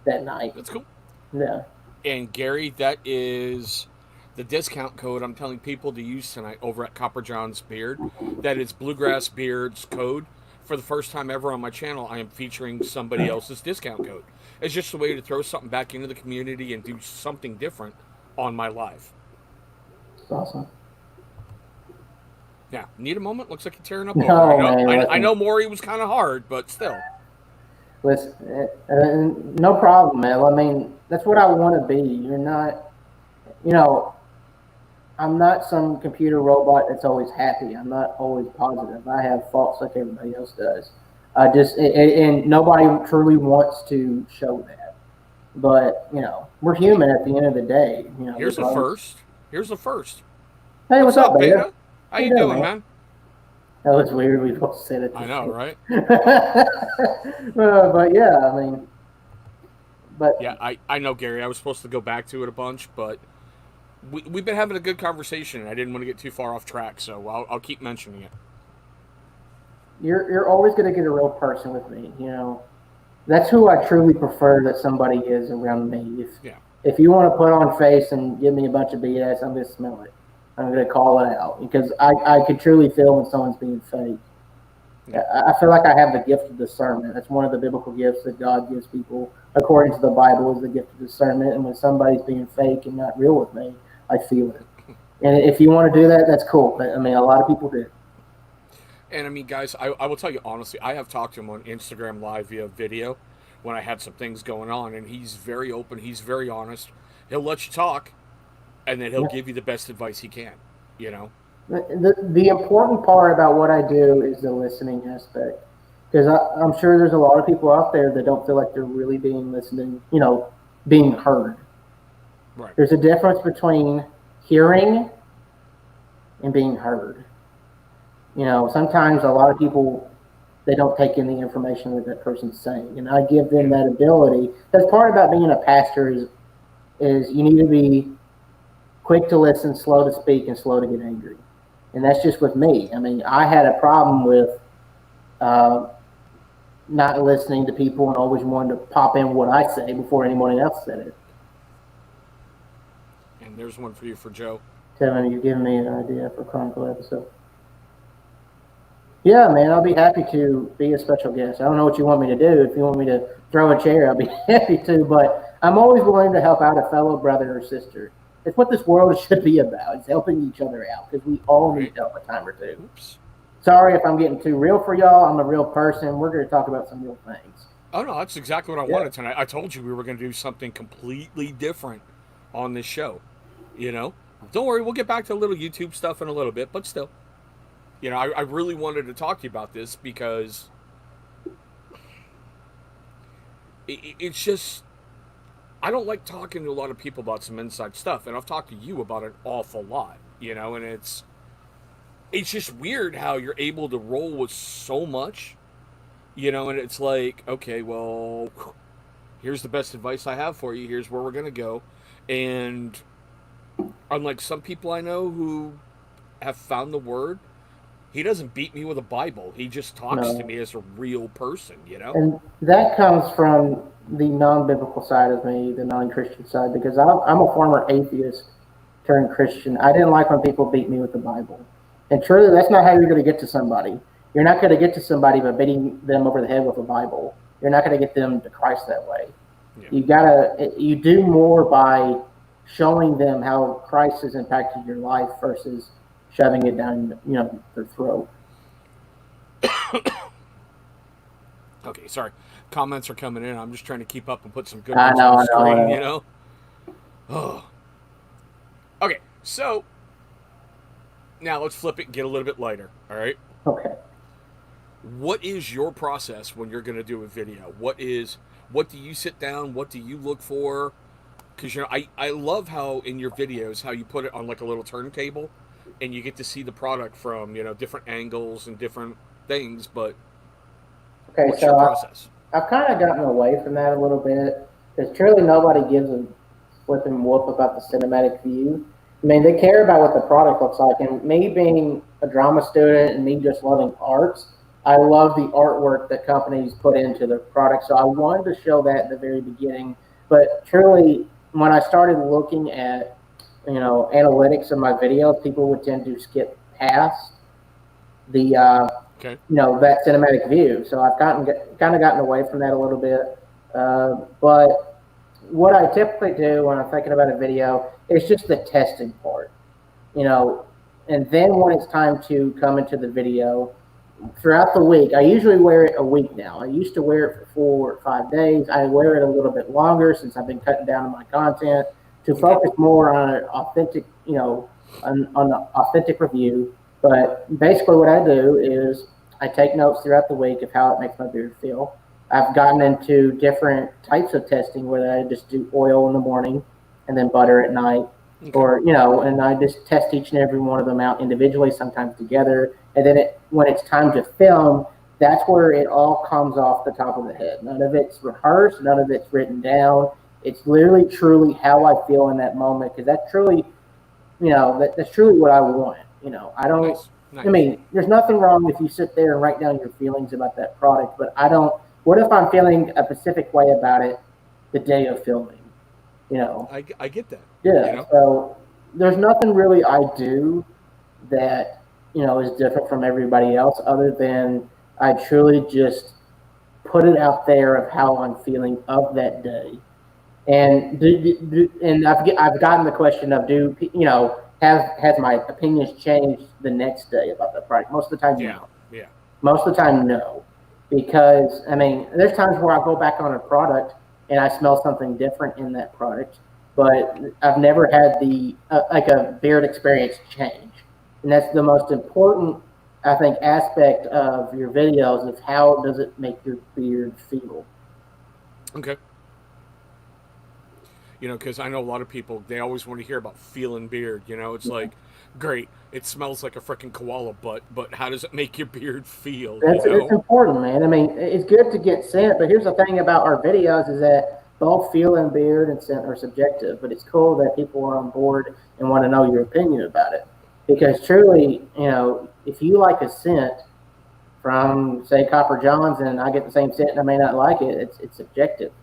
that night. That's cool. Yeah. And Gary, that is the discount code I'm telling people to use tonight over at Copper John's Beard. That is Bluegrass Beard's code. For the first time ever on my channel, I am featuring somebody else's discount code. It's just a way to throw something back into the community and do something different on my live. That's awesome. Yeah, need a moment? Looks like you're tearing up. I know Maury was kind of hard, but still. Listen, no problem, man. I mean, that's what I want to be. You're not, I'm not some computer robot that's always happy. I'm not always positive. I have faults like everybody else does. And nobody truly wants to show that. But, we're human at the end of the day. Here's the first. Hey, what's up, Beta? How you doing, man? That was weird. We both said it. I know, right? But yeah, I mean, yeah, I know, Gary. I was supposed to go back to it a bunch, but we've been having a good conversation, and I didn't want to get too far off track, so I'll keep mentioning it. You're always going to get a real person with me. That's who I truly prefer that somebody is around me. If you want to put on face and give me a bunch of BS, I'm going to smell it. I'm going to call it out because I could truly feel when someone's being fake. I feel like I have the gift of discernment. That's one of the biblical gifts that God gives people, according to the Bible, is the gift of discernment. And when somebody's being fake and not real with me, I feel it. And if you want to do that, that's cool. But, I mean, a lot of people do. And, I mean, guys, I will tell you honestly, I have talked to him on Instagram Live via video when I had some things going on, and he's very open. He's very honest. He'll let you talk. And then he'll give you the best advice he can, The important part about what I do is the listening aspect. Because I'm sure there's a lot of people out there that don't feel like they're really being being heard. Right. There's a difference between hearing and being heard. Sometimes a lot of people, they don't take in the information that person's saying. And I give them that ability. That's part about being a pastor is you need to be quick to listen, slow to speak, and slow to get angry. And that's just with me. I mean, I had a problem with not listening to people and always wanting to pop in what I say before anyone else said it. And there's one for you for Joe. Kevin, you're giving me an idea for a Chronicle episode. Yeah, man, I'll be happy to be a special guest. I don't know what you want me to do. If you want me to throw a chair, I'll be happy to. But I'm always willing to help out a fellow brother or sister. It's what this world should be about. It's helping each other out because we all need help a time or two. Oops. Sorry if I'm getting too real for y'all. I'm a real person. We're going to talk about some real things. Oh, no, that's exactly what I wanted tonight. I told you we were going to do something completely different on this show. Don't worry. We'll get back to a little YouTube stuff in a little bit, but still. I really wanted to talk to you about this because it's just... I don't like talking to a lot of people about some inside stuff, and I've talked to you about an awful lot, and it's just weird how you're able to roll with so much, and it's like, okay, well, here's the best advice I have for you, here's where we're going to go, and unlike some people I know who have found the word, he doesn't beat me with a Bible, he just talks to me as a real person, And that comes from the non-biblical side of me, the non-Christian side, because I'm a former atheist turned Christian. I didn't like when people beat me with the Bible. And truly, that's not how you're going to get to somebody. You're not going to get to somebody by beating them over the head with a Bible. You're not going to get them to Christ that way. Yeah. You do more by showing them how Christ has impacted your life versus shoving it down, their throat. Okay, sorry. Comments are coming in. I'm just trying to keep up and put some good ones on the screen, Oh. Okay, so now let's flip it and get a little bit lighter, all right? Okay. What is your process when you're going to do a video? What do you sit down? What do you look for? because I love how in your videos how you put it on like a little turntable, and you get to see the product from different angles and different things. But Okay, what's your so process? I've kind of gotten away from that a little bit because truly nobody gives a flipping whoop about the cinematic view. I mean, they care about what the product looks like, and me being a drama student and me just loving arts, I love the artwork that companies put into their product. So I wanted to show that at the very beginning. But truly, when I started looking at analytics of my videos, people would tend to skip past the Okay. that cinematic view. So I've kind of gotten away from that a little bit. But what I typically do when I'm thinking about a video is just the testing part, you know, and then when it's time to come into the video throughout the week, I usually wear it a week now. I used to wear it for 4 or 5 days. I wear it a little bit longer since I've been cutting down on my content to Okay. focus more on an authentic, on the authentic review. But basically, what I do is I take notes throughout the week of how it makes my beard feel. I've gotten into different types of testing where I just do oil in the morning and then butter at night, Okay. or and I just test each and every one of them out individually, sometimes together, and then when it's time to film, that's where it all comes off the top of the head. None of it's rehearsed, none of it's written down. It's literally, truly how I feel in that moment because that's truly, that's truly what I want. I don't. Nice. Nice. I mean, there's nothing wrong if you sit there and write down your feelings about that product, but I don't. What if I'm feeling a specific way about it the day of filming? You know, I get that. yeah. So there's nothing really I do that is different from everybody else, other than I truly just put it out there of how I'm feeling of that day. And and I've gotten the question of has my opinions changed the next day about the product? Most of the time, Yeah. no. Yeah. Most of the time, no, because I mean, there's times where I go back on a product and I smell something different in that product, but I've never had the like a beard experience change, and that's the most important, I think, aspect of your videos is how does it make your beard feel. Okay. Because I know a lot of people, they always want to hear about feeling beard. It's like, great, it smells like a freaking koala butt, but how does it make your beard feel? It's important, man. I mean, it's good to get scent, but here's the thing about our videos is that both feel and beard and scent are subjective. But it's cool that people are on board and want to know your opinion about it, because truly, if you like a scent from say Copper Johns and I get the same scent and I may not like it, it's subjective.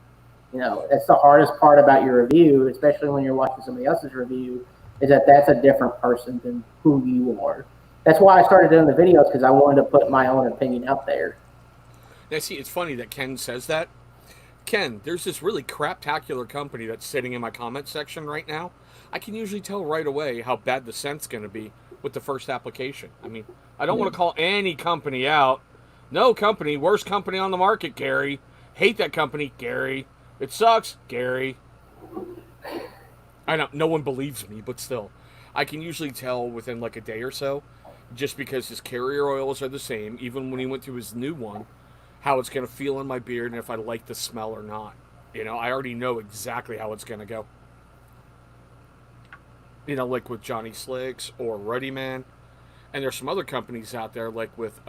That's the hardest part about your review, especially when you're watching somebody else's review, is that that's a different person than who you are. That's why I started doing the videos because I wanted to put my own opinion out there. Now, see, it's funny that Ken says that. Ken, there's this really craptacular company that's sitting in my comment section right now. I can usually tell right away how bad the scent's going to be with the first application. I mean, I don't want to call any company out. No company, worst company on the market, Gary. Hate that company, Gary. It sucks, Gary. I know no one believes me, but still, I can usually tell within like a day or so, just because his carrier oils are the same, even when he went through his new one, how it's going to feel in my beard and if I like the smell or not. I already know exactly how it's going to go. Like with Johnny Slicks or Ruddy Man. And there's some other companies out there, like with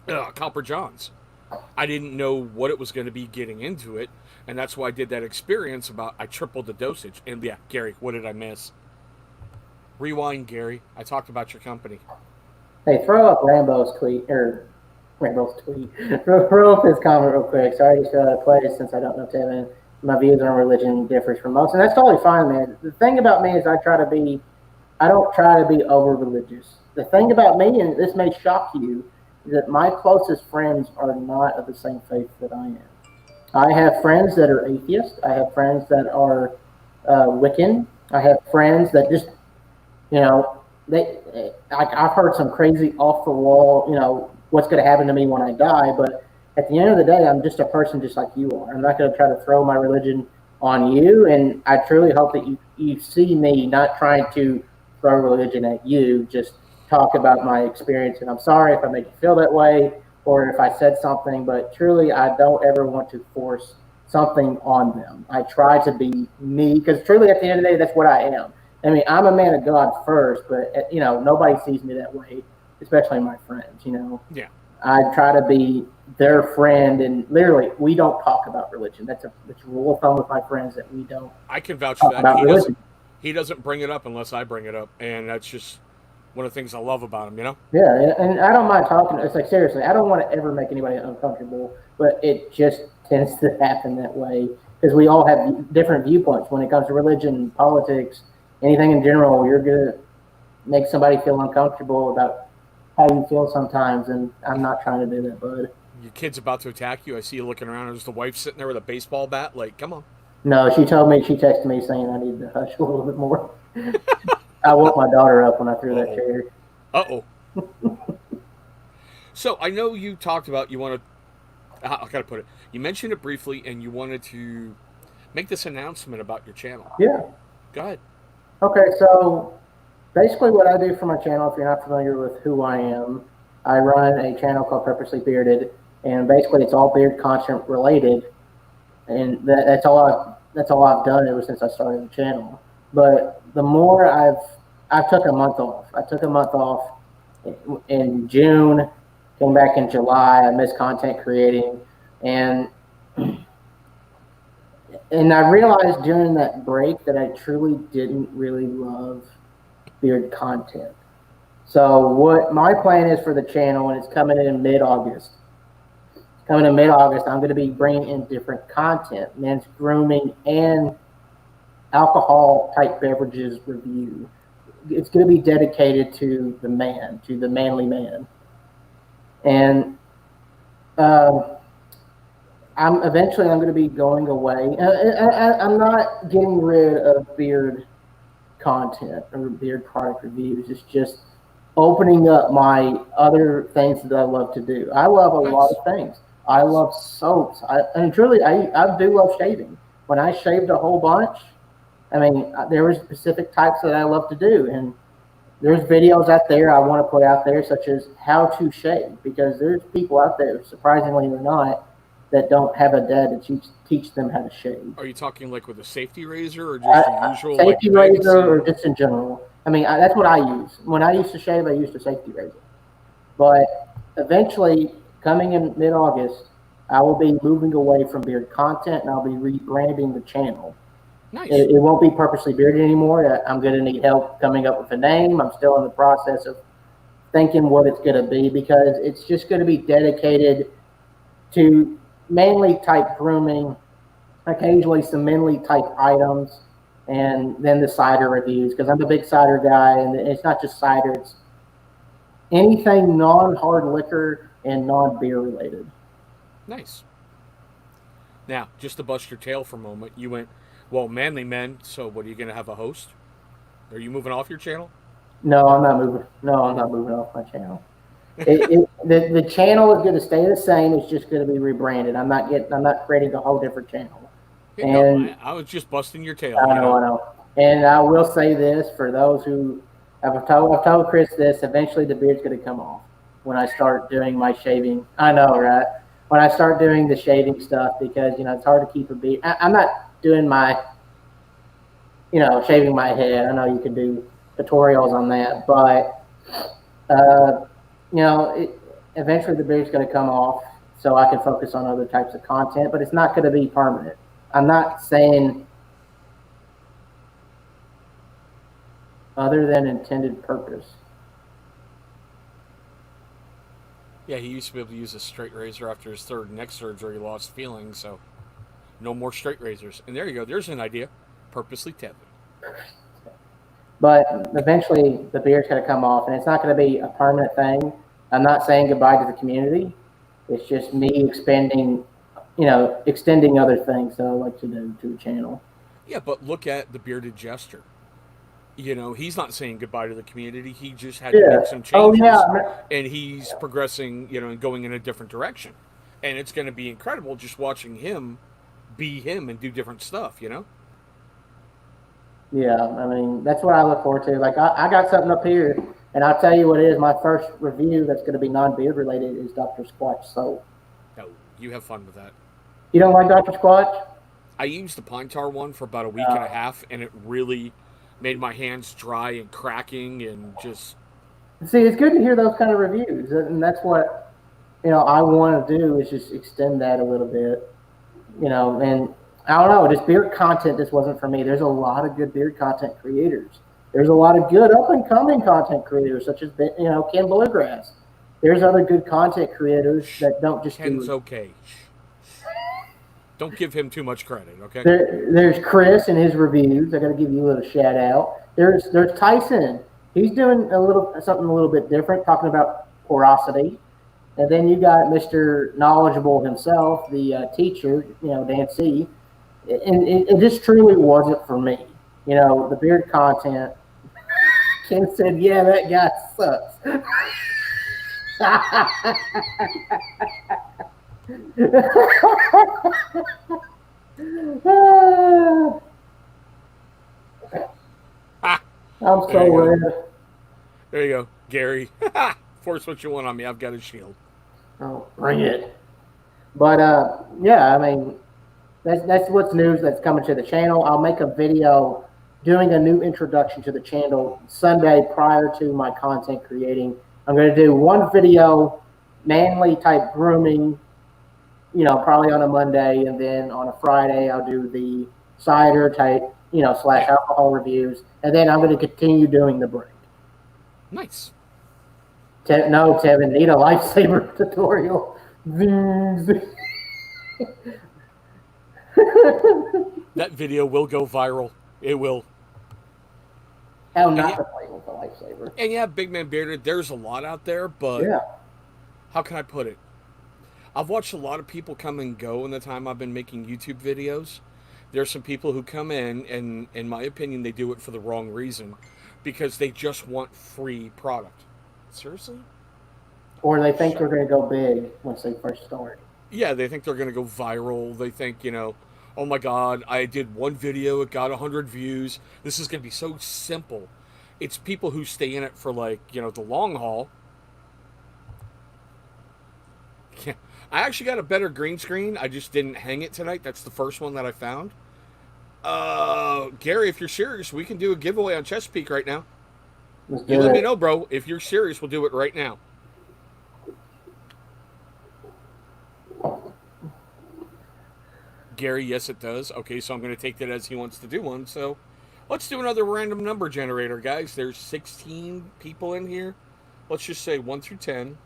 Copper Johns. I didn't know what it was going to be getting into it, and that's why I did that experience about I tripled the dosage. And yeah, Gary, what did I miss? Rewind, Gary. I talked about your company. Hey, throw up Rambo's tweet. Throw up his comment real quick. Sorry to out of place since I don't know Tevin. My views on religion differs from most, and that's totally fine, man. The thing about me is I don't try to be over religious. The thing about me, and this may shock you, is that my closest friends are not of the same faith that I am. I have friends that are atheists. I have friends that are Wiccan. I have friends that just, I've heard some crazy off the wall, what's going to happen to me when I die. But at the end of the day, I'm just a person just like you are. I'm not going to try to throw my religion on you. And I truly hope that you see me not trying to throw religion at you, just talk about my experience. And I'm sorry if I make you feel that way or if I said something, but truly, I don't ever want to force something on them. I try to be me because truly at the end of the day, that's what I am. I mean, I'm a man of God first, but nobody sees me that way, especially my friends. Yeah. I try to be their friend, and literally, we don't talk about religion. That's a rule of thumb with my friends that we don't I can vouch for talk that. about religion. He doesn't bring it up unless I bring it up, and that's just one of the things I love about him. Yeah, and I don't mind talking. It's like seriously, I don't want to ever make anybody uncomfortable, but it just tends to happen that way because we all have different viewpoints when it comes to religion, politics, anything in general. You're gonna make somebody feel uncomfortable about how you feel sometimes, and I'm not trying to do that, bud. Your kid's about to attack you. I see you looking around. There's the wife sitting there with a baseball bat. Like, come on. No, she texted me saying I need to hush a little bit more. I woke my daughter up when I threw that chair. Uh-oh. So I know you talked about you want to. I gotta put it. You mentioned it briefly, and you wanted to make this announcement about your channel. Yeah. Go ahead. Okay, so basically what I do for my channel, if you're not familiar with who I am, I run a channel called Purposely Bearded, and basically it's all beard content related, and that's all I've done ever since I started the channel. But the more I took a month off. I took a month off in June, came back in July. I missed content creating, and I realized during that break that I truly didn't really love beard content. So what my plan is for the channel, and it's coming in mid-August. I'm going to be bringing in different content, men's grooming and alcohol type beverages review. It's going to be dedicated to the man, to the manly man. And I'm going to be going away. I'm not getting rid of beard content or beard product reviews. It's just opening up my other things that I love to do. I love a lot of things. I love soaps. I do love shaving. When I shaved a whole bunch, I mean, there was specific types that I love to do, and there's videos out there I want to put out there, such as how to shave, because there's people out there, surprisingly or not, that don't have a dad to teach them how to shave. Are you talking like with a safety razor or just a usual safety razor, or just in general? I mean, that's what I use. When I used to shave, I used a safety razor. But eventually, coming in mid-August, I will be moving away from beard content, and I'll be rebranding the channel. Nice. It won't be Purposely Bearded anymore. I'm going to need help coming up with a name. I'm still in the process of thinking what it's going to be, because it's just going to be dedicated to manly type grooming, occasionally some manly type items, and then the cider reviews, because I'm a big cider guy, and it's not just cider, it's anything non-hard liquor and non-beer related. Nice. Now, just to bust your tail for a moment, you went, well, manly men, so what, are you going to have a host? Are you moving off your channel? No, I'm not moving off my channel. The channel is going to stay the same. It's just going to be rebranded. I'm not creating a whole different channel. No, I was just busting your tail. I know. And I will say this for those who I've told Chris this. Eventually, the beard's going to come off when I start doing my shaving. I know, right? When I start doing the shaving stuff, because it's hard to keep a beard. I'm not doing my, shaving my head. I know you can do tutorials on that, but eventually the beard's going to come off, so I can focus on other types of content. But it's not going to be permanent. I'm not saying other than intended purpose. Yeah, he used to be able to use a straight razor after his third neck surgery. He lost feeling, so no more straight razors. And there you go. There's an idea. Purposely Tevin. But eventually the beard's going to come off, and it's not going to be a permanent thing. I'm not saying goodbye to the community. It's just me extending other things that I like to do to the channel. Yeah, but look at the bearded jester. He's not saying goodbye to the community. He just had to make some changes, and he's progressing, and going in a different direction. And it's going to be incredible just watching him be him and do different stuff, Yeah, I mean, that's what I look forward to. Like, I got something up here, and I'll tell you what it is. My first review that's going to be non-beard related is Dr. Squatch soap. No, you have fun with that. You don't like Dr. Squatch? I used the pine tar one for about a week and a half, and it really made my hands dry and cracking and just. See, it's good to hear those kind of reviews, and that's what I want to do is just extend that a little bit, and I don't know, just beard content just wasn't for me. There's a lot of good beard content creators. There's a lot of good up and coming content creators, such as Ken Bluegrass. There's other good content creators that don't just Ken's okay. Don't give him too much credit, okay? There's Chris and his reviews. I got to give you a little shout out. There's Tyson. He's doing something a little bit different, talking about porosity. And then you got Mr. Knowledgeable himself, the teacher, Dan C. And it just truly wasn't for me. The beard content. Ken said, "Yeah, that guy sucks." I'm so red. There you go, Gary. Force what you want on me. I've got a shield. Oh, bring it. But yeah, I mean, that's what's news that's coming to the channel. I'll make a video doing a new introduction to the channel Sunday prior to my content creating. I'm going to do one video, manly type grooming, probably on a Monday, and then on a Friday I'll do the cider type, / alcohol reviews, and then I'm going to continue doing the break. Nice. No, Tevin, need a lifesaver tutorial. That video will go viral. It will. How not to play with a lifesaver. And yeah, Big Man Bearded, there's a lot out there, but how can I put it? I've watched a lot of people come and go in the time I've been making YouTube videos. There's some people who come in my opinion, they do it for the wrong reason, because they just want free product. Seriously? Or they think they're going to go big once they first start. Yeah, they think they're going to go viral. They think, oh my God, I did one video, it got 100 views. This is going to be so simple. It's people who stay in it for the long haul. Yeah. I actually got a better green screen. I just didn't hang it tonight. That's the first one that I found. Gary, if you're serious, we can do a giveaway on Chesapeake right now. You let me know, bro. If you're serious, we'll do it right now. Gary, yes, it does. Okay, so I'm going to take that as he wants to do one. So let's do another random number generator, guys. There's 16 people in here. Let's just say 1 through 10.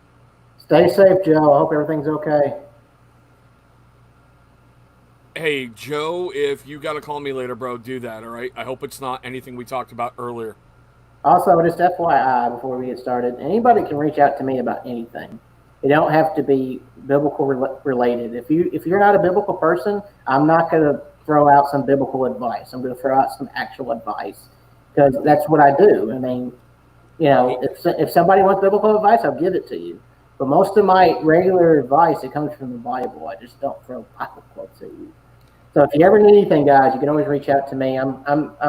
Stay safe, Joe. I hope everything's okay. Hey, Joe, if you got to call me later, bro, do that, all right? I hope it's not anything we talked about earlier. Also, just FYI, before we get started, anybody can reach out to me about anything. It don't have to be biblical related. If you're not a biblical person, I'm not going to throw out some biblical advice. I'm going to throw out some actual advice because that's what I do. I mean, if somebody wants biblical advice, I'll give it to you. But most of my regular advice, it comes from the Bible. I just don't throw Bible quotes at you. So if you ever need anything, guys, you can always reach out to me. I'm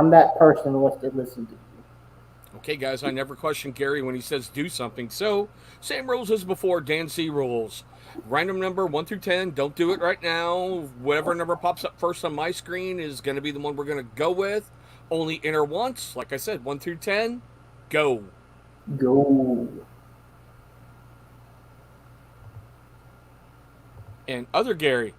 that person who wants to listen to you. Okay, guys, I never question Gary when he says do something. So, same rules as before, Dan C rules. Random number 1 through 10. Don't do it right now. Whatever number pops up first on my screen is going to be the one we're going to go with. Only enter once. Like I said, 1 through 10. Go. Go. And other Gary,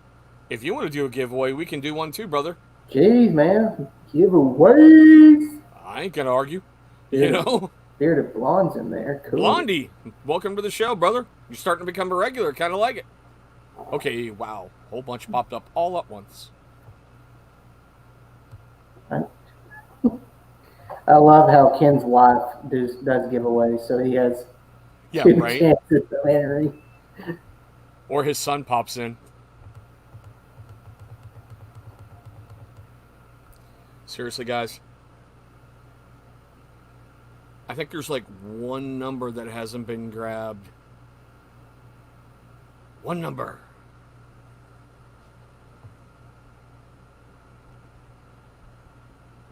if you want to do a giveaway, we can do one too, brother. Jeez, man. Giveaways. I ain't going to argue. Bearded blondes in there. Cool. Blondie, welcome to the show, brother. You're starting to become a regular. Kind of like it. Okay, wow. Whole bunch popped up all at once. I love how Ken's wife does giveaways, so he has two chances of entering. Or his son pops in. Seriously, guys. I think there's like one number that hasn't been grabbed. One number.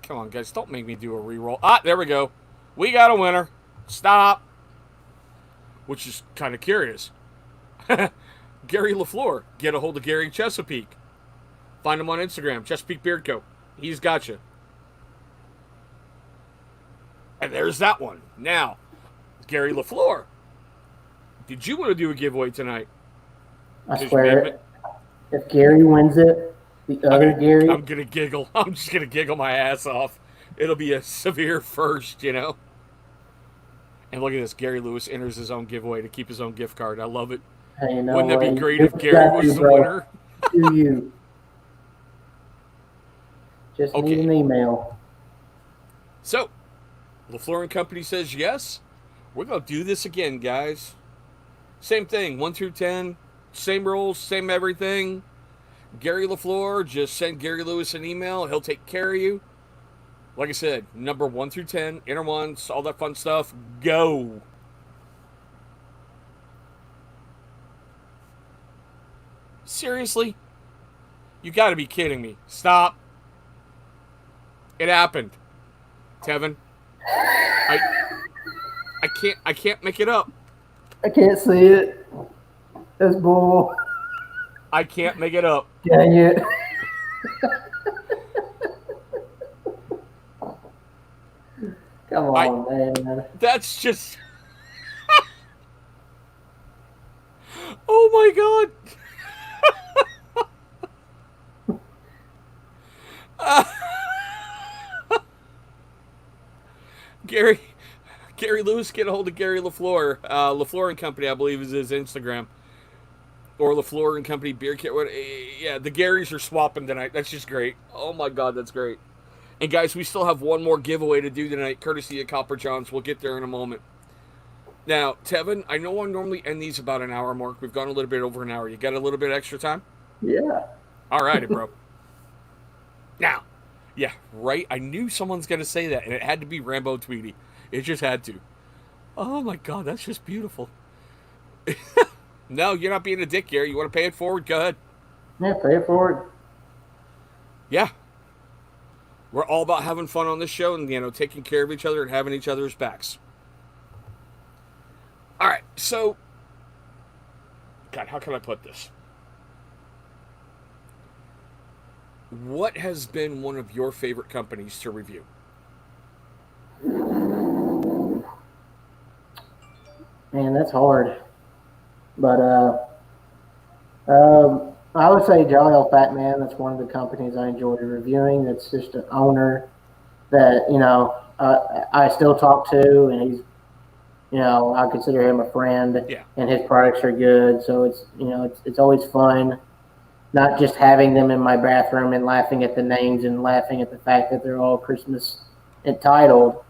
Come on, guys. Don't make me do a reroll. Ah, there we go. We got a winner. Stop. Which is kind of curious. Gary LaFleur. Get a hold of Gary Chesapeake. Find him on Instagram, Chesapeake Beard Co. He's got you. And there's that one. Now, Gary LaFleur, did you want to do a giveaway tonight? I swear, if Gary wins it, the other Gary... I'm going to giggle. I'm just going to giggle my ass off. It'll be a severe first, you know? And look at this. Gary Lewis enters his own giveaway to keep his own gift card. I love it. Hey, no Wouldn't that way. be great if Gary was the winner? To you. Just need an email. So, LaFleur and Company says yes. We're going to do this again, guys. Same thing, 1 through 10. Same rules, same everything. Gary LaFleur, just send Gary Lewis an email. He'll take care of you. Like I said, number 1 through 10, inner ones, all that fun stuff. Go. Seriously? You got to be kidding me. Stop. It happened. Tevin. I can't make it up. I can't see it. That's bull. I can't make it up. Dang it. Come on, man. That's just... Oh, my God. Gary Lewis, get a hold of Gary LaFleur. LaFleur and Company, I believe, is his Instagram. Or LaFleur and Company Beer Kit. Yeah, the Garys are swapping tonight. That's just great. Oh, my God, that's great. And, guys, we still have one more giveaway to do tonight, courtesy of Copper Johns. We'll get there in a moment. Now, Tevin, I know I normally end these about an hour mark. We've gone a little bit over an hour. You got a little bit extra time? Yeah. All righty, bro. Now, yeah, right? I knew someone's going to say that, and it had to be Rambo Tweety. It just had to. Oh, my God, that's just beautiful. No, you're not being a dick, Gary. You want to pay it forward? Go ahead. Yeah, pay it forward. Yeah. We're all about having fun on this show and, taking care of each other and having each other's backs. All right, so, God, how can I put this? What has been one of your favorite companies to review? Man, that's hard. But I would say Jolly Old Fat Man. That's one of the companies I enjoy reviewing. It's just an owner that, I still talk to, and he's, I consider him a friend. Yeah. And his products are good. So it's, it's always fun. Not just having them in my bathroom and laughing at the names and laughing at the fact that they're all Christmas entitled,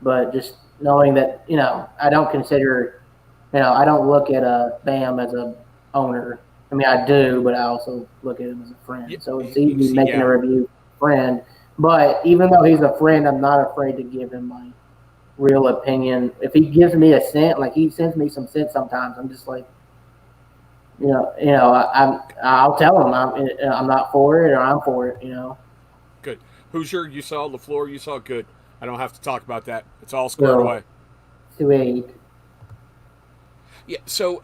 but just knowing that, I don't consider, I don't look at a BAM as a owner. I mean, I do, but I also look at him as a friend. Yeah, so it's easy making a review friend. But even though he's a friend, I'm not afraid to give him my real opinion. If he gives me a scent, like he sends me some scent sometimes, I'm just like, I'll tell him I'm not for it or I'm for it. Good. Hoosier, you saw LaFleur, you saw good. I don't have to talk about that. It's all squared away. Sweet. Yeah. So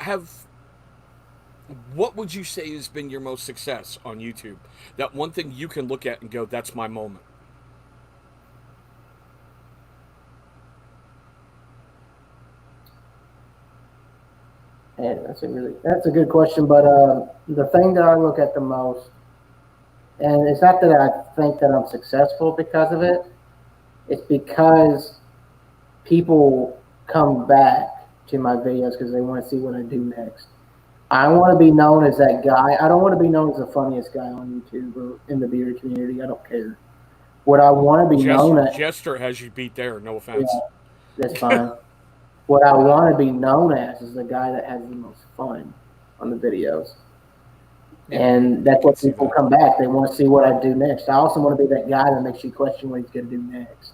what would you say has been your most success on YouTube? That one thing you can look at and go, that's my moment. Yeah, that's a good question. But the thing that I look at the most, and it's not that I think that I'm successful because of it, it's because people come back to my videos because they want to see what I do next. I want to be known as that guy. I don't want to be known as the funniest guy on YouTube or in the beer community. I don't care. What I want to be known as... Jester has you beat there, no offense. Yeah, that's fine. What I want to be known as is the guy that has the most fun on the videos. Yeah, and that's what people come back. They want to see what I do next. I also want to be that guy that makes you question what he's going to do next.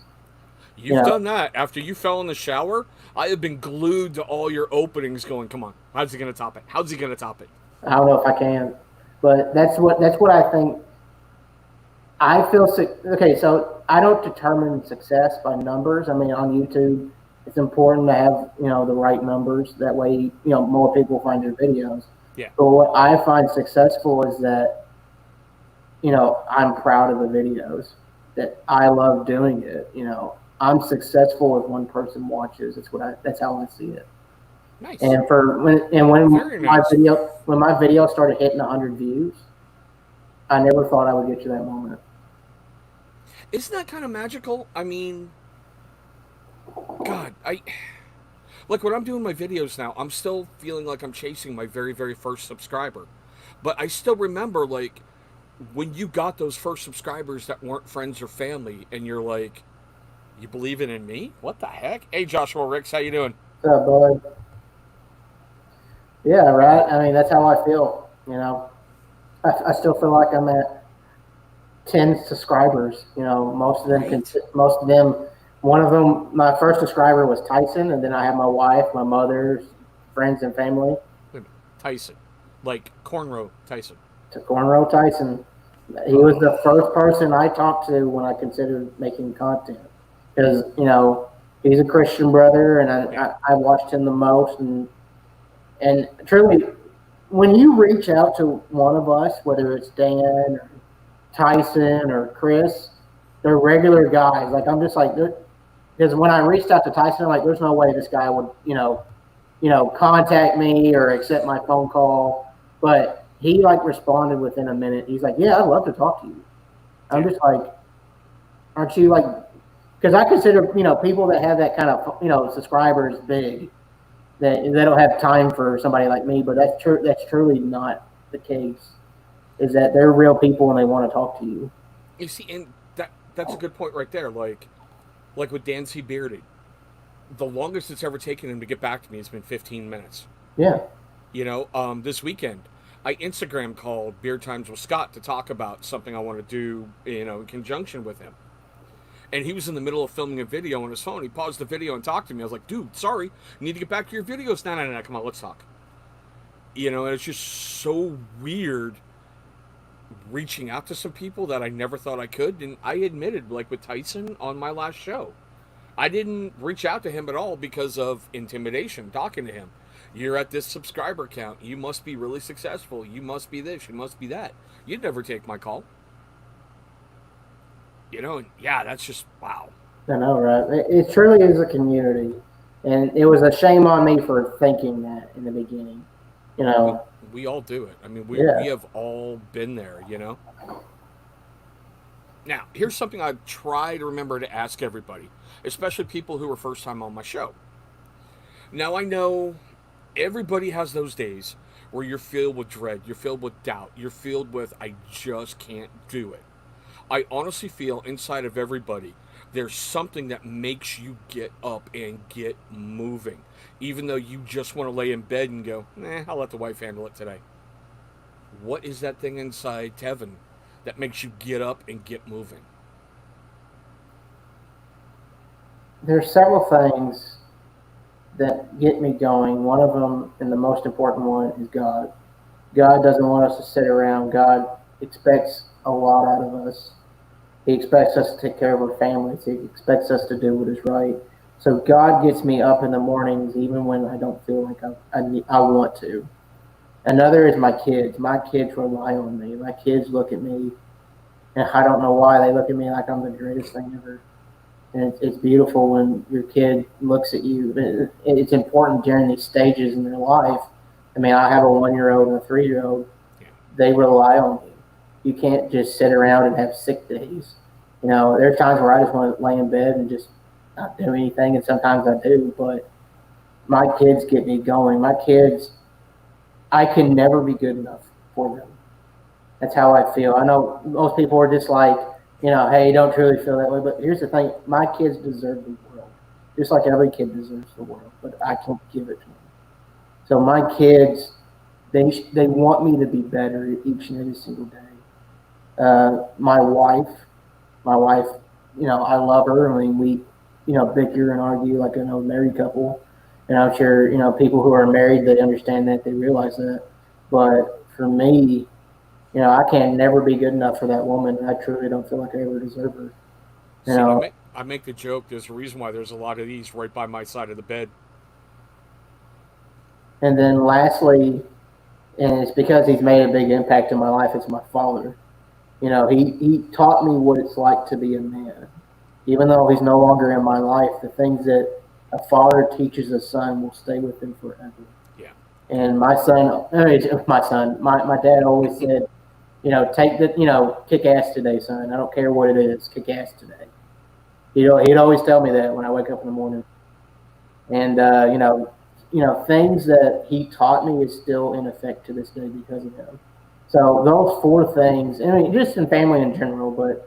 You've done that. After you fell in the shower, I have been glued to all your openings going, come on, how's he going to top it? How's he going to top it? I don't know if I can. But that's what I think. I feel sick. Okay, so I don't determine success by numbers. I mean, on YouTube, it's important to have, the right numbers. That way, more people find your videos. Yeah. But what I find successful is that I'm proud of the videos, that I love doing it. I'm successful if one person watches. That's how I see it. Nice. And when Very nice. my video started hitting 100 views, I never thought I would get to that moment. Isn't that kind of magical? I mean, God, like when I'm doing my videos now, I'm still feeling like I'm chasing my very, very first subscriber. But I still remember, like, when you got those first subscribers that weren't friends or family, and you're like, you believe in me? What the heck? Hey, Joshua Ricks, how you doing? What's up, bud? Yeah, right. I mean, that's how I feel. I still feel like I'm at 10 subscribers. Most of them, Right? most of them. One of them, my first subscriber was Tyson, and then I have my wife, my mother, friends, and family. Wait a minute. Tyson. Like Cornrow Tyson. To Cornrow Tyson, he was the first person I talked to when I considered making content, because he's a Christian brother, and Yeah. I watched him the most, and truly, when you reach out to one of us, whether it's Dan or Tyson or Chris, they're regular guys. Like, I'm just like, because when I reached out to Tyson, I'm like, there's no way this guy would, contact me or accept my phone call. But he like responded within a minute. He's like, yeah, I'd love to talk to you. I'm Yeah. just like, aren't you like, because I consider, people that have that kind of, subscribers big, that they don't have time for somebody like me. But that's true. That's truly not the case. Is that they're real people and they want to talk to you. You see, and that's a good point right there. Like with Dan C. Bearded, the longest it's ever taken him to get back to me has been 15 minutes. Yeah. This weekend, I Instagram called Beer Times with Scott to talk about something I want to do, in conjunction with him. And he was in the middle of filming a video on his phone. He paused the video and talked to me. I was like, dude, sorry, you need to get back to your videos. No, no, no, come on, let's talk. And it's just so weird reaching out to some people that I never thought I could. And I admitted, like with Tyson on my last show, I didn't reach out to him at all because of intimidation, talking to him. You're at this subscriber count. You must be really successful. You must be this. You must be that. You'd never take my call. And yeah, that's just wow. I know, right? It truly is a community, and it was a shame on me for thinking that in the beginning. We, we all do it. I mean, we have all been there. Now, here's something I try to remember to ask everybody, especially people who are first time on my show. Now, I know everybody has those days where you're filled with dread, you're filled with doubt, you're filled with, I just can't do it. I honestly feel inside of everybody, there's something that makes you get up and get moving. Even though you just want to lay in bed and go, I'll let the wife handle it today. What is that thing inside Tevin that makes you get up and get moving? There's several things that get me going. One of them, and the most important one, is God. God doesn't want us to sit around. God expects a lot out of us. He expects us to take care of our families. He expects us to do what is right. So God gets me up in the mornings, even when I don't feel like I want to. Another is my kids. My kids rely on me. My kids look at me, and I don't know why they look at me like I'm the greatest thing ever. And it's beautiful when your kid looks at you. It's important during these stages in their life. I mean, I have a 1-year-old and a 3-year-old. They rely on you. You can't just sit around and have sick days. There's times where I just want to lay in bed and just not do anything, and sometimes I do. But my kids get me going. My kids, I can never be good enough for them. That's how I feel. I know most people are just like, hey, you don't truly feel that way. But here's the thing: my kids deserve the world, just like every kid deserves the world. But I can't give it to them. So my kids, they want me to be better each and every single day. My wife, I love her. I mean, we, bicker and argue like an old married couple. And I'm sure, people who are married, they understand that, they realize that. But for me, I can never be good enough for that woman. I truly don't feel like I ever deserve her. You See, know, I make the joke. There's a reason why there's a lot of these right by my side of the bed. and then lastly, and it's because he's made a big impact in my life, it's my father. he taught me what it's like to be a man. Even though he's no longer in my life, the things that a father teaches a son will stay with him forever. Yeah. And my dad always said, kick ass today, son. I don't care what it is, kick ass today. He'd always tell me that when I wake up in the morning. And things that he taught me is still in effect to this day because of him. So those four things, I mean, just in family in general, but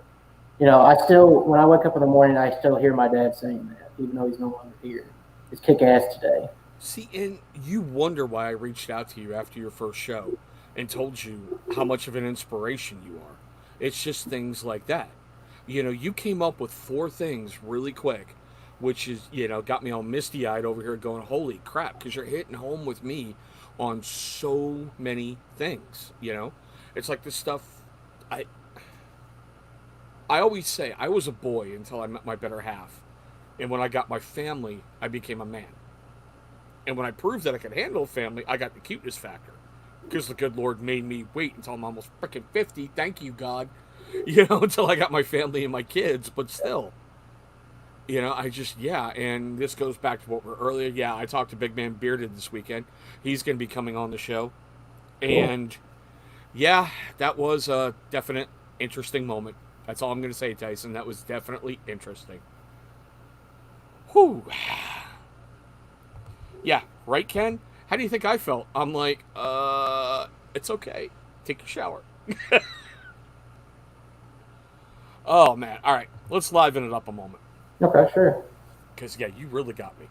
I still, when I wake up in the morning, I still hear my dad saying that, even though he's no longer here. It's kick ass today. See, and you wonder why I reached out to you after your first show and told you how much of an inspiration you are. It's just things like that. You came up with four things really quick, which is, got me all misty eyed over here going, holy crap, because you're hitting home with me on so many things. It's like this stuff. I always say I was a boy until I met my better half. And when I got my family, I became a man. And when I proved that I could handle a family, I got the cuteness factor. Because the good Lord made me wait until I'm almost freaking 50. Thank you, God. Until I got my family and my kids. But still, and this goes back to what we were earlier. Yeah, I talked to Big Man Bearded this weekend. He's going to be coming on the show. And, yeah, that was a definite interesting moment. That's all I'm going to say, Tyson. That was definitely interesting. Whew. Yeah, right, Ken? How do you think I felt? I'm like, it's okay. Take a shower. Oh, man. All right, let's liven it up a moment. Okay, sure. Because, yeah, you really got me.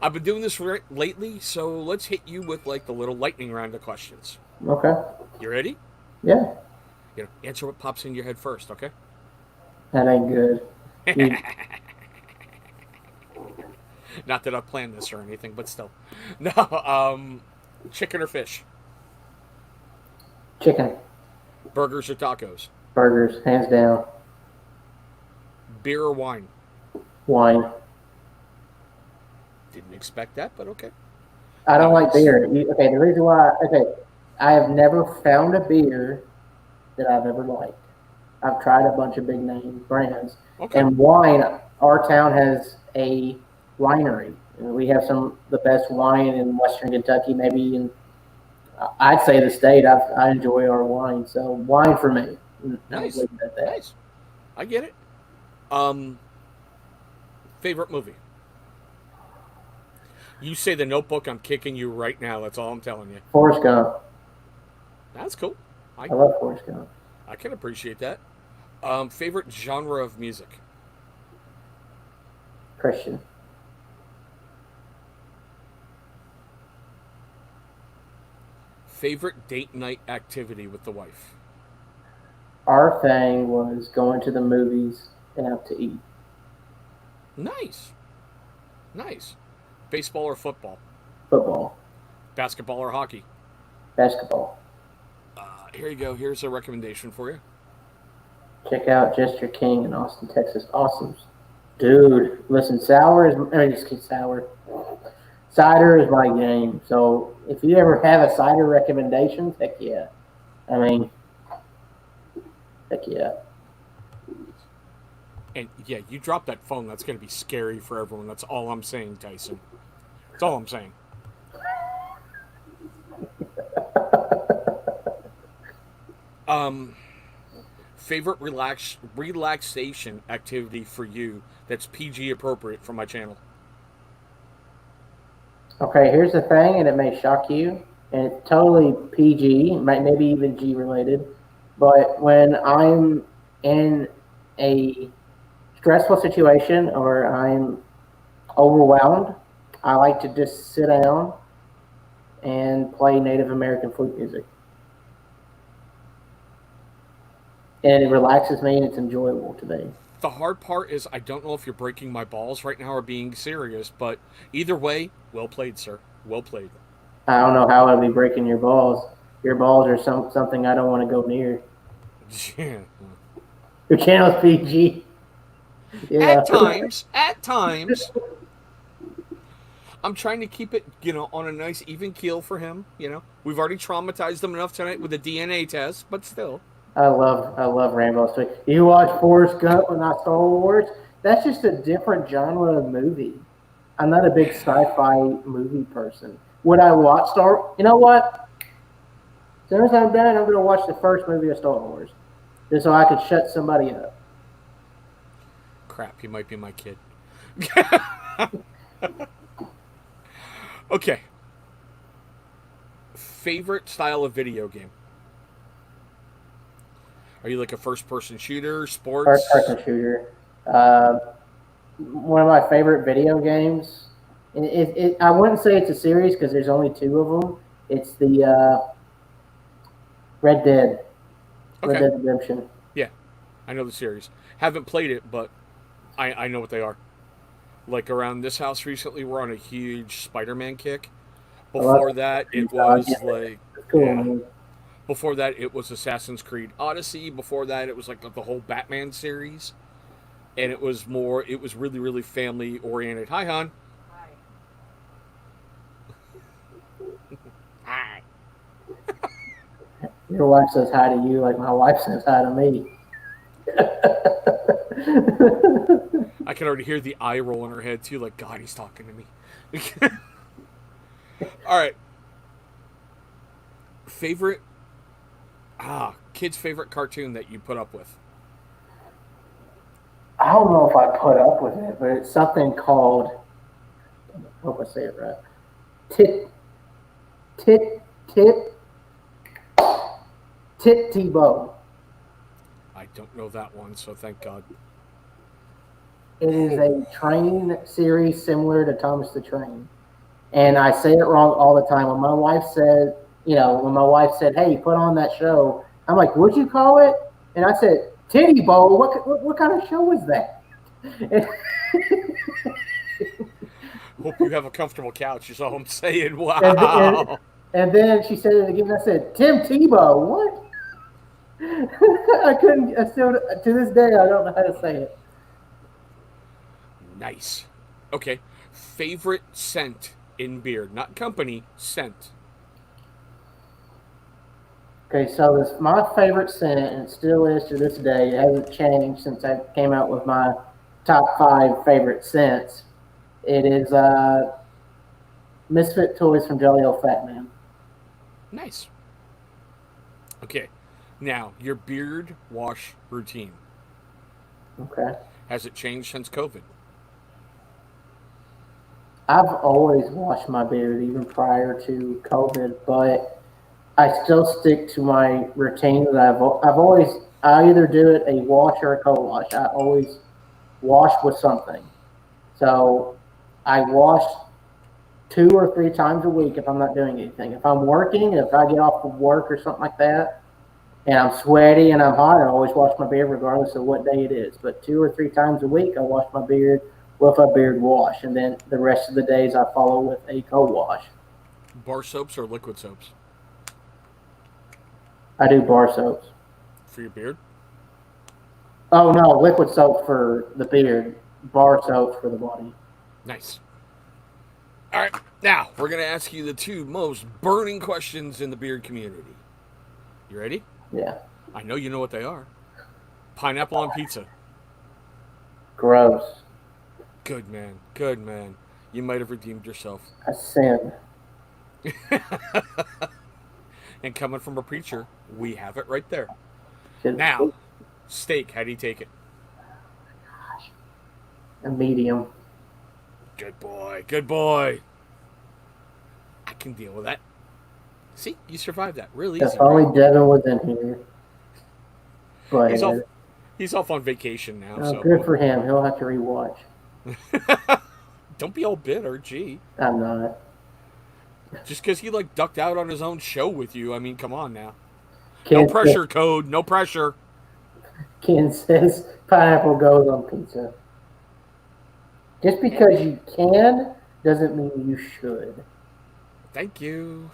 I've been doing this lately, so let's hit you with, the little lightning round of questions. Okay. You ready? Yeah. Answer what pops in your head first, okay? That ain't good. Not that I planned this or anything, but still. No, chicken or fish? Chicken. Burgers or tacos? Burgers, hands down. Beer or wine? Wine. Didn't expect that, but okay. I don't like beer. Okay, the reason why, I have never found a beer that I've ever liked. I've tried a bunch of big name brands. Okay. And wine, our town has a winery. We have the best wine in Western Kentucky, maybe I'd say the state. I enjoy our wine, so wine for me. Nice. Nice. I get it. Favorite movie? You say The Notebook, I'm kicking you right now. That's all I'm telling you. Forrest Gump. That's cool. I love Forrest Gump. I can appreciate that. Favorite genre of music? Christian. Favorite date night activity with the wife? Our thing was going to the movies and out to eat. Nice. Nice. Baseball or football? Football. Basketball or hockey? Basketball. Here you go. Here's a recommendation for you. Check out Jester King in Austin, Texas. Awesome. Dude, listen, cider is my game. So if you ever have a cider recommendation, heck yeah. Heck yeah. And yeah, you drop that phone, that's going to be scary for everyone. That's all I'm saying, Tyson. That's all I'm saying. Favorite relaxation activity for you that's PG appropriate for my channel? Okay, here's the thing, and it may shock you, and it's totally PG, maybe even G related, but when I'm in a stressful situation or I'm overwhelmed, I like to just sit down and play Native American flute music. And it relaxes me and it's enjoyable to me. The hard part is I don't know if you're breaking my balls right now or being serious, but either way, well played, sir. Well played. I don't know how I'd be breaking your balls. Your balls are something I don't want to go near. Yeah. Your channel's PG. Yeah. At times. I'm trying to keep it, on a nice even keel for him, We've already traumatized him enough tonight with the DNA test, but still. I love Rambo story. You watch Forrest Gump and not Star Wars? That's just a different genre of movie. I'm not a big sci-fi movie person. Would I watch Star? You know what? As soon as I'm done, I'm going to watch the first movie of Star Wars, just so I could shut somebody up. Crap, he might be my kid. Okay. Favorite style of video game? Are you like a first-person shooter, sports? First-person shooter. One of my favorite video games. And I wouldn't say it's a series because there's only two of them. It's the Red Dead. Red Dead Redemption. Yeah, I know the series. Haven't played it, but I know what they are. Like around this house recently, we're on a huge Spider-Man kick. Before that, it was like Before that, it was Assassin's Creed Odyssey. Before that, it was like the whole Batman series, and it was really really family oriented. Hi, hon. Hi. Your wife says hi to you like my wife says hi to me. I can already hear the eye roll in her head too. Like, God, he's talking to me. All right. Kid's favorite cartoon that you put up with? I don't know if I put up with it, but it's something called. I hope I say it right. Tit Tebow. I don't know that one, so thank God. It is a train series similar to Thomas the Train. And I say it wrong all the time. When my wife said, hey, put on that show, I'm like, what'd you call it? And I said, Titty Bowl. What kind of show was that? Hope you have a comfortable couch, is all I'm saying. Wow. And then she said it again. I said, Tim Tebow. What? I couldn't. I still, to this day, I don't know how to say it. Nice. Okay. Favorite scent in beer, not company, scent. Okay, so this my favorite scent, and it still is to this day. It hasn't changed since I came out with my top 5 favorite scents. It is Misfit Toys from Jelly Old Fat Man. Nice. Okay. Now, your beard wash routine. Okay. Has it changed since COVID? I've always washed my beard, even prior to COVID, but I still stick to my routine that I either do it a wash or a co-wash. I always wash with something. So I wash 2 or 3 times a week if I'm not doing anything. If I'm working, if I get off of work or something like that, and I'm sweaty and I'm hot, I always wash my beard regardless of what day it is. But 2 or 3 times a week, I wash my beard with a beard wash, and then the rest of the days I follow with a co-wash. Bar soaps or liquid soaps? I do bar soaps. For your beard? Oh no, liquid soap for the beard, bar soaps for the body. Nice. All right, now we're going to ask you the 2 most burning questions in the beard community. You ready? Yeah. I know you know what they are. Pineapple on pizza. Gross. Good man. Good man. You might have redeemed yourself. I sin. And coming from a preacher, we have it right there. Now, steak, how do you take it? A medium. Good boy. Good boy. I can deal with that. See, you survived that. Really easy. If only Devin was in here. But he's off on vacation now. So good for him. He'll have to rewatch. Don't be all bitter, gee. I'm not. Just because he ducked out on his own show with you. I mean, come on now. Ken No pressure, Code. No pressure. Ken says pineapple goes on pizza. Just because you can doesn't mean you should. Thank you.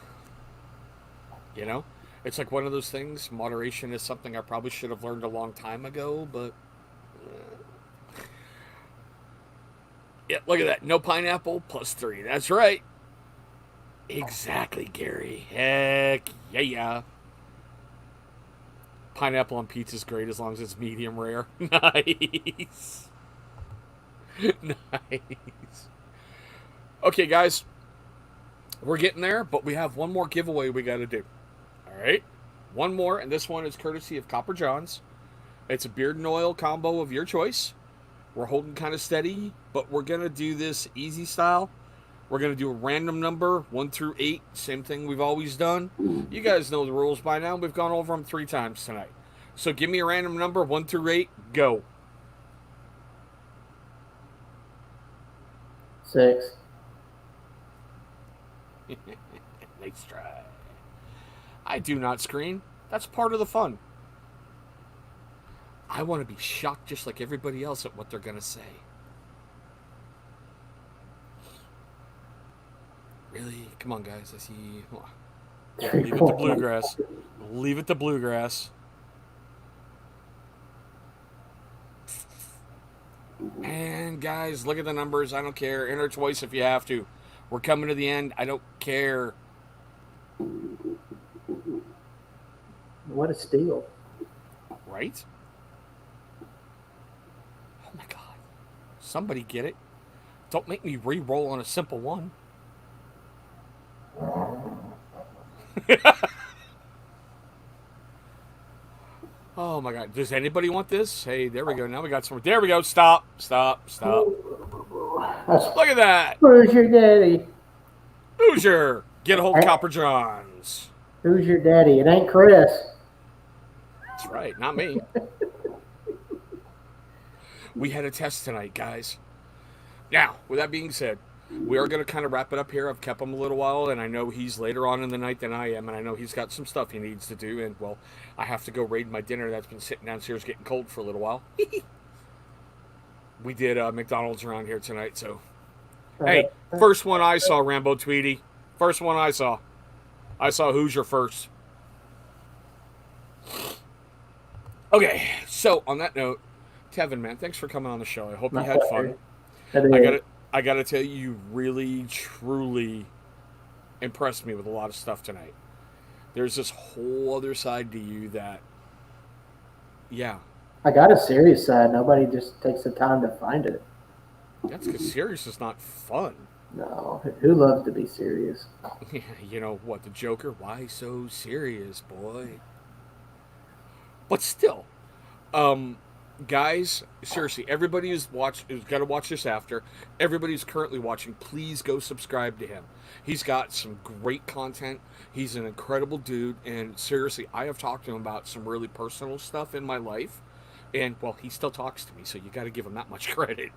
You know, it's like one of those things. Moderation is something I probably should have learned a long time ago, but yeah, look at that. No pineapple, +3. That's right. Exactly, Gary. Heck yeah. Pineapple on pizza is great as long as it's medium rare. Nice. Nice. Okay, guys. We're getting there, but we have one more giveaway we got to do. All right? One more, and this one is courtesy of Copper John's. It's a beard and oil combo of your choice. We're holding kind of steady, but we're going to do this easy style. We're going to do a random number, 1 through 8. Same thing we've always done. You guys know the rules by now. We've gone over them 3 times tonight. So give me a random number, 1 through 8. Go. 6. Nice try. I do not screen. That's part of the fun. I want to be shocked just like everybody else at what they're going to say. Really? Come on, guys. I see. Leave it to bluegrass. Leave it to bluegrass. And, guys, look at the numbers. I don't care. Enter twice if you have to. We're coming to the end. I don't care. What a steal. Right? Oh, my God. Somebody get it. Don't make me re-roll on a simple one. Oh my God. Does anybody want this? Hey, there we go. Now we got some. There we go. Stop. Stop. Look at that. Who's your daddy? Hoosier. Get a hold of Copper John's. Who's your daddy? It ain't Chris. That's right. Not me. We had a test tonight, guys. Now, with that being said, we are going to kind of wrap it up here. I've kept him a little while, and I know he's later on in the night than I am, and I know he's got some stuff he needs to do, and, well, I have to go raid my dinner that's been sitting downstairs getting cold for a little while. We did McDonald's around here tonight, so. Hey, first one I saw, Rambo Tweety. First one I saw. I saw Hoosier first. Okay, so on that note, Tevin, man, thanks for coming on the show. I hope you had fun. I gotta tell you, you really, truly impressed me with a lot of stuff tonight. There's this whole other side to you that, yeah. I got a serious side. Nobody just takes the time to find it. That's because serious is not fun. No, who loves to be serious? You know what, the Joker? Why so serious, boy? But still, guys, seriously, everybody who's got to watch this after. Everybody who's currently watching, please go subscribe to him. He's got some great content. He's an incredible dude, and seriously, I have talked to him about some really personal stuff in my life, and, well, he still talks to me, so you got to give him that much credit.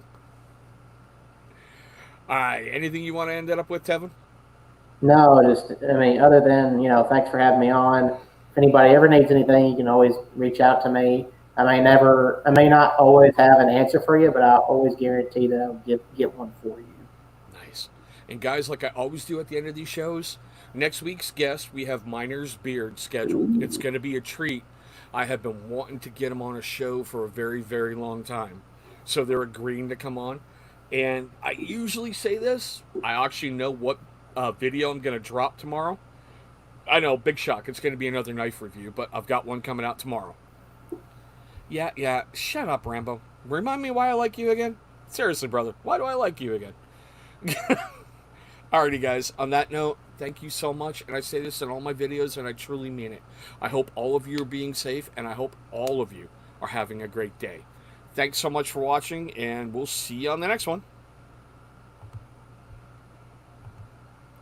All right, anything you want to end it up with, Tevin? No, other than, thanks for having me on. If anybody ever needs anything, you can always reach out to me. I may not always have an answer for you, but I'll always guarantee that I'll get one for you. Nice. And guys, like I always do at the end of these shows, next week's guest, we have Miner's Beard scheduled. It's going to be a treat. I have been wanting to get him on a show for a very, very long time. So they're agreeing to come on. And I usually say this. I actually know what video I'm going to drop tomorrow. I know, big shock. It's going to be another knife review, but I've got one coming out tomorrow. Yeah. Shut up, Rambo. Remind me why I like you again? Seriously, brother. Why do I like you again? Alrighty, guys. On that note, thank you so much. And I say this in all my videos, and I truly mean it. I hope all of you are being safe, and I hope all of you are having a great day. Thanks so much for watching, and we'll see you on the next one.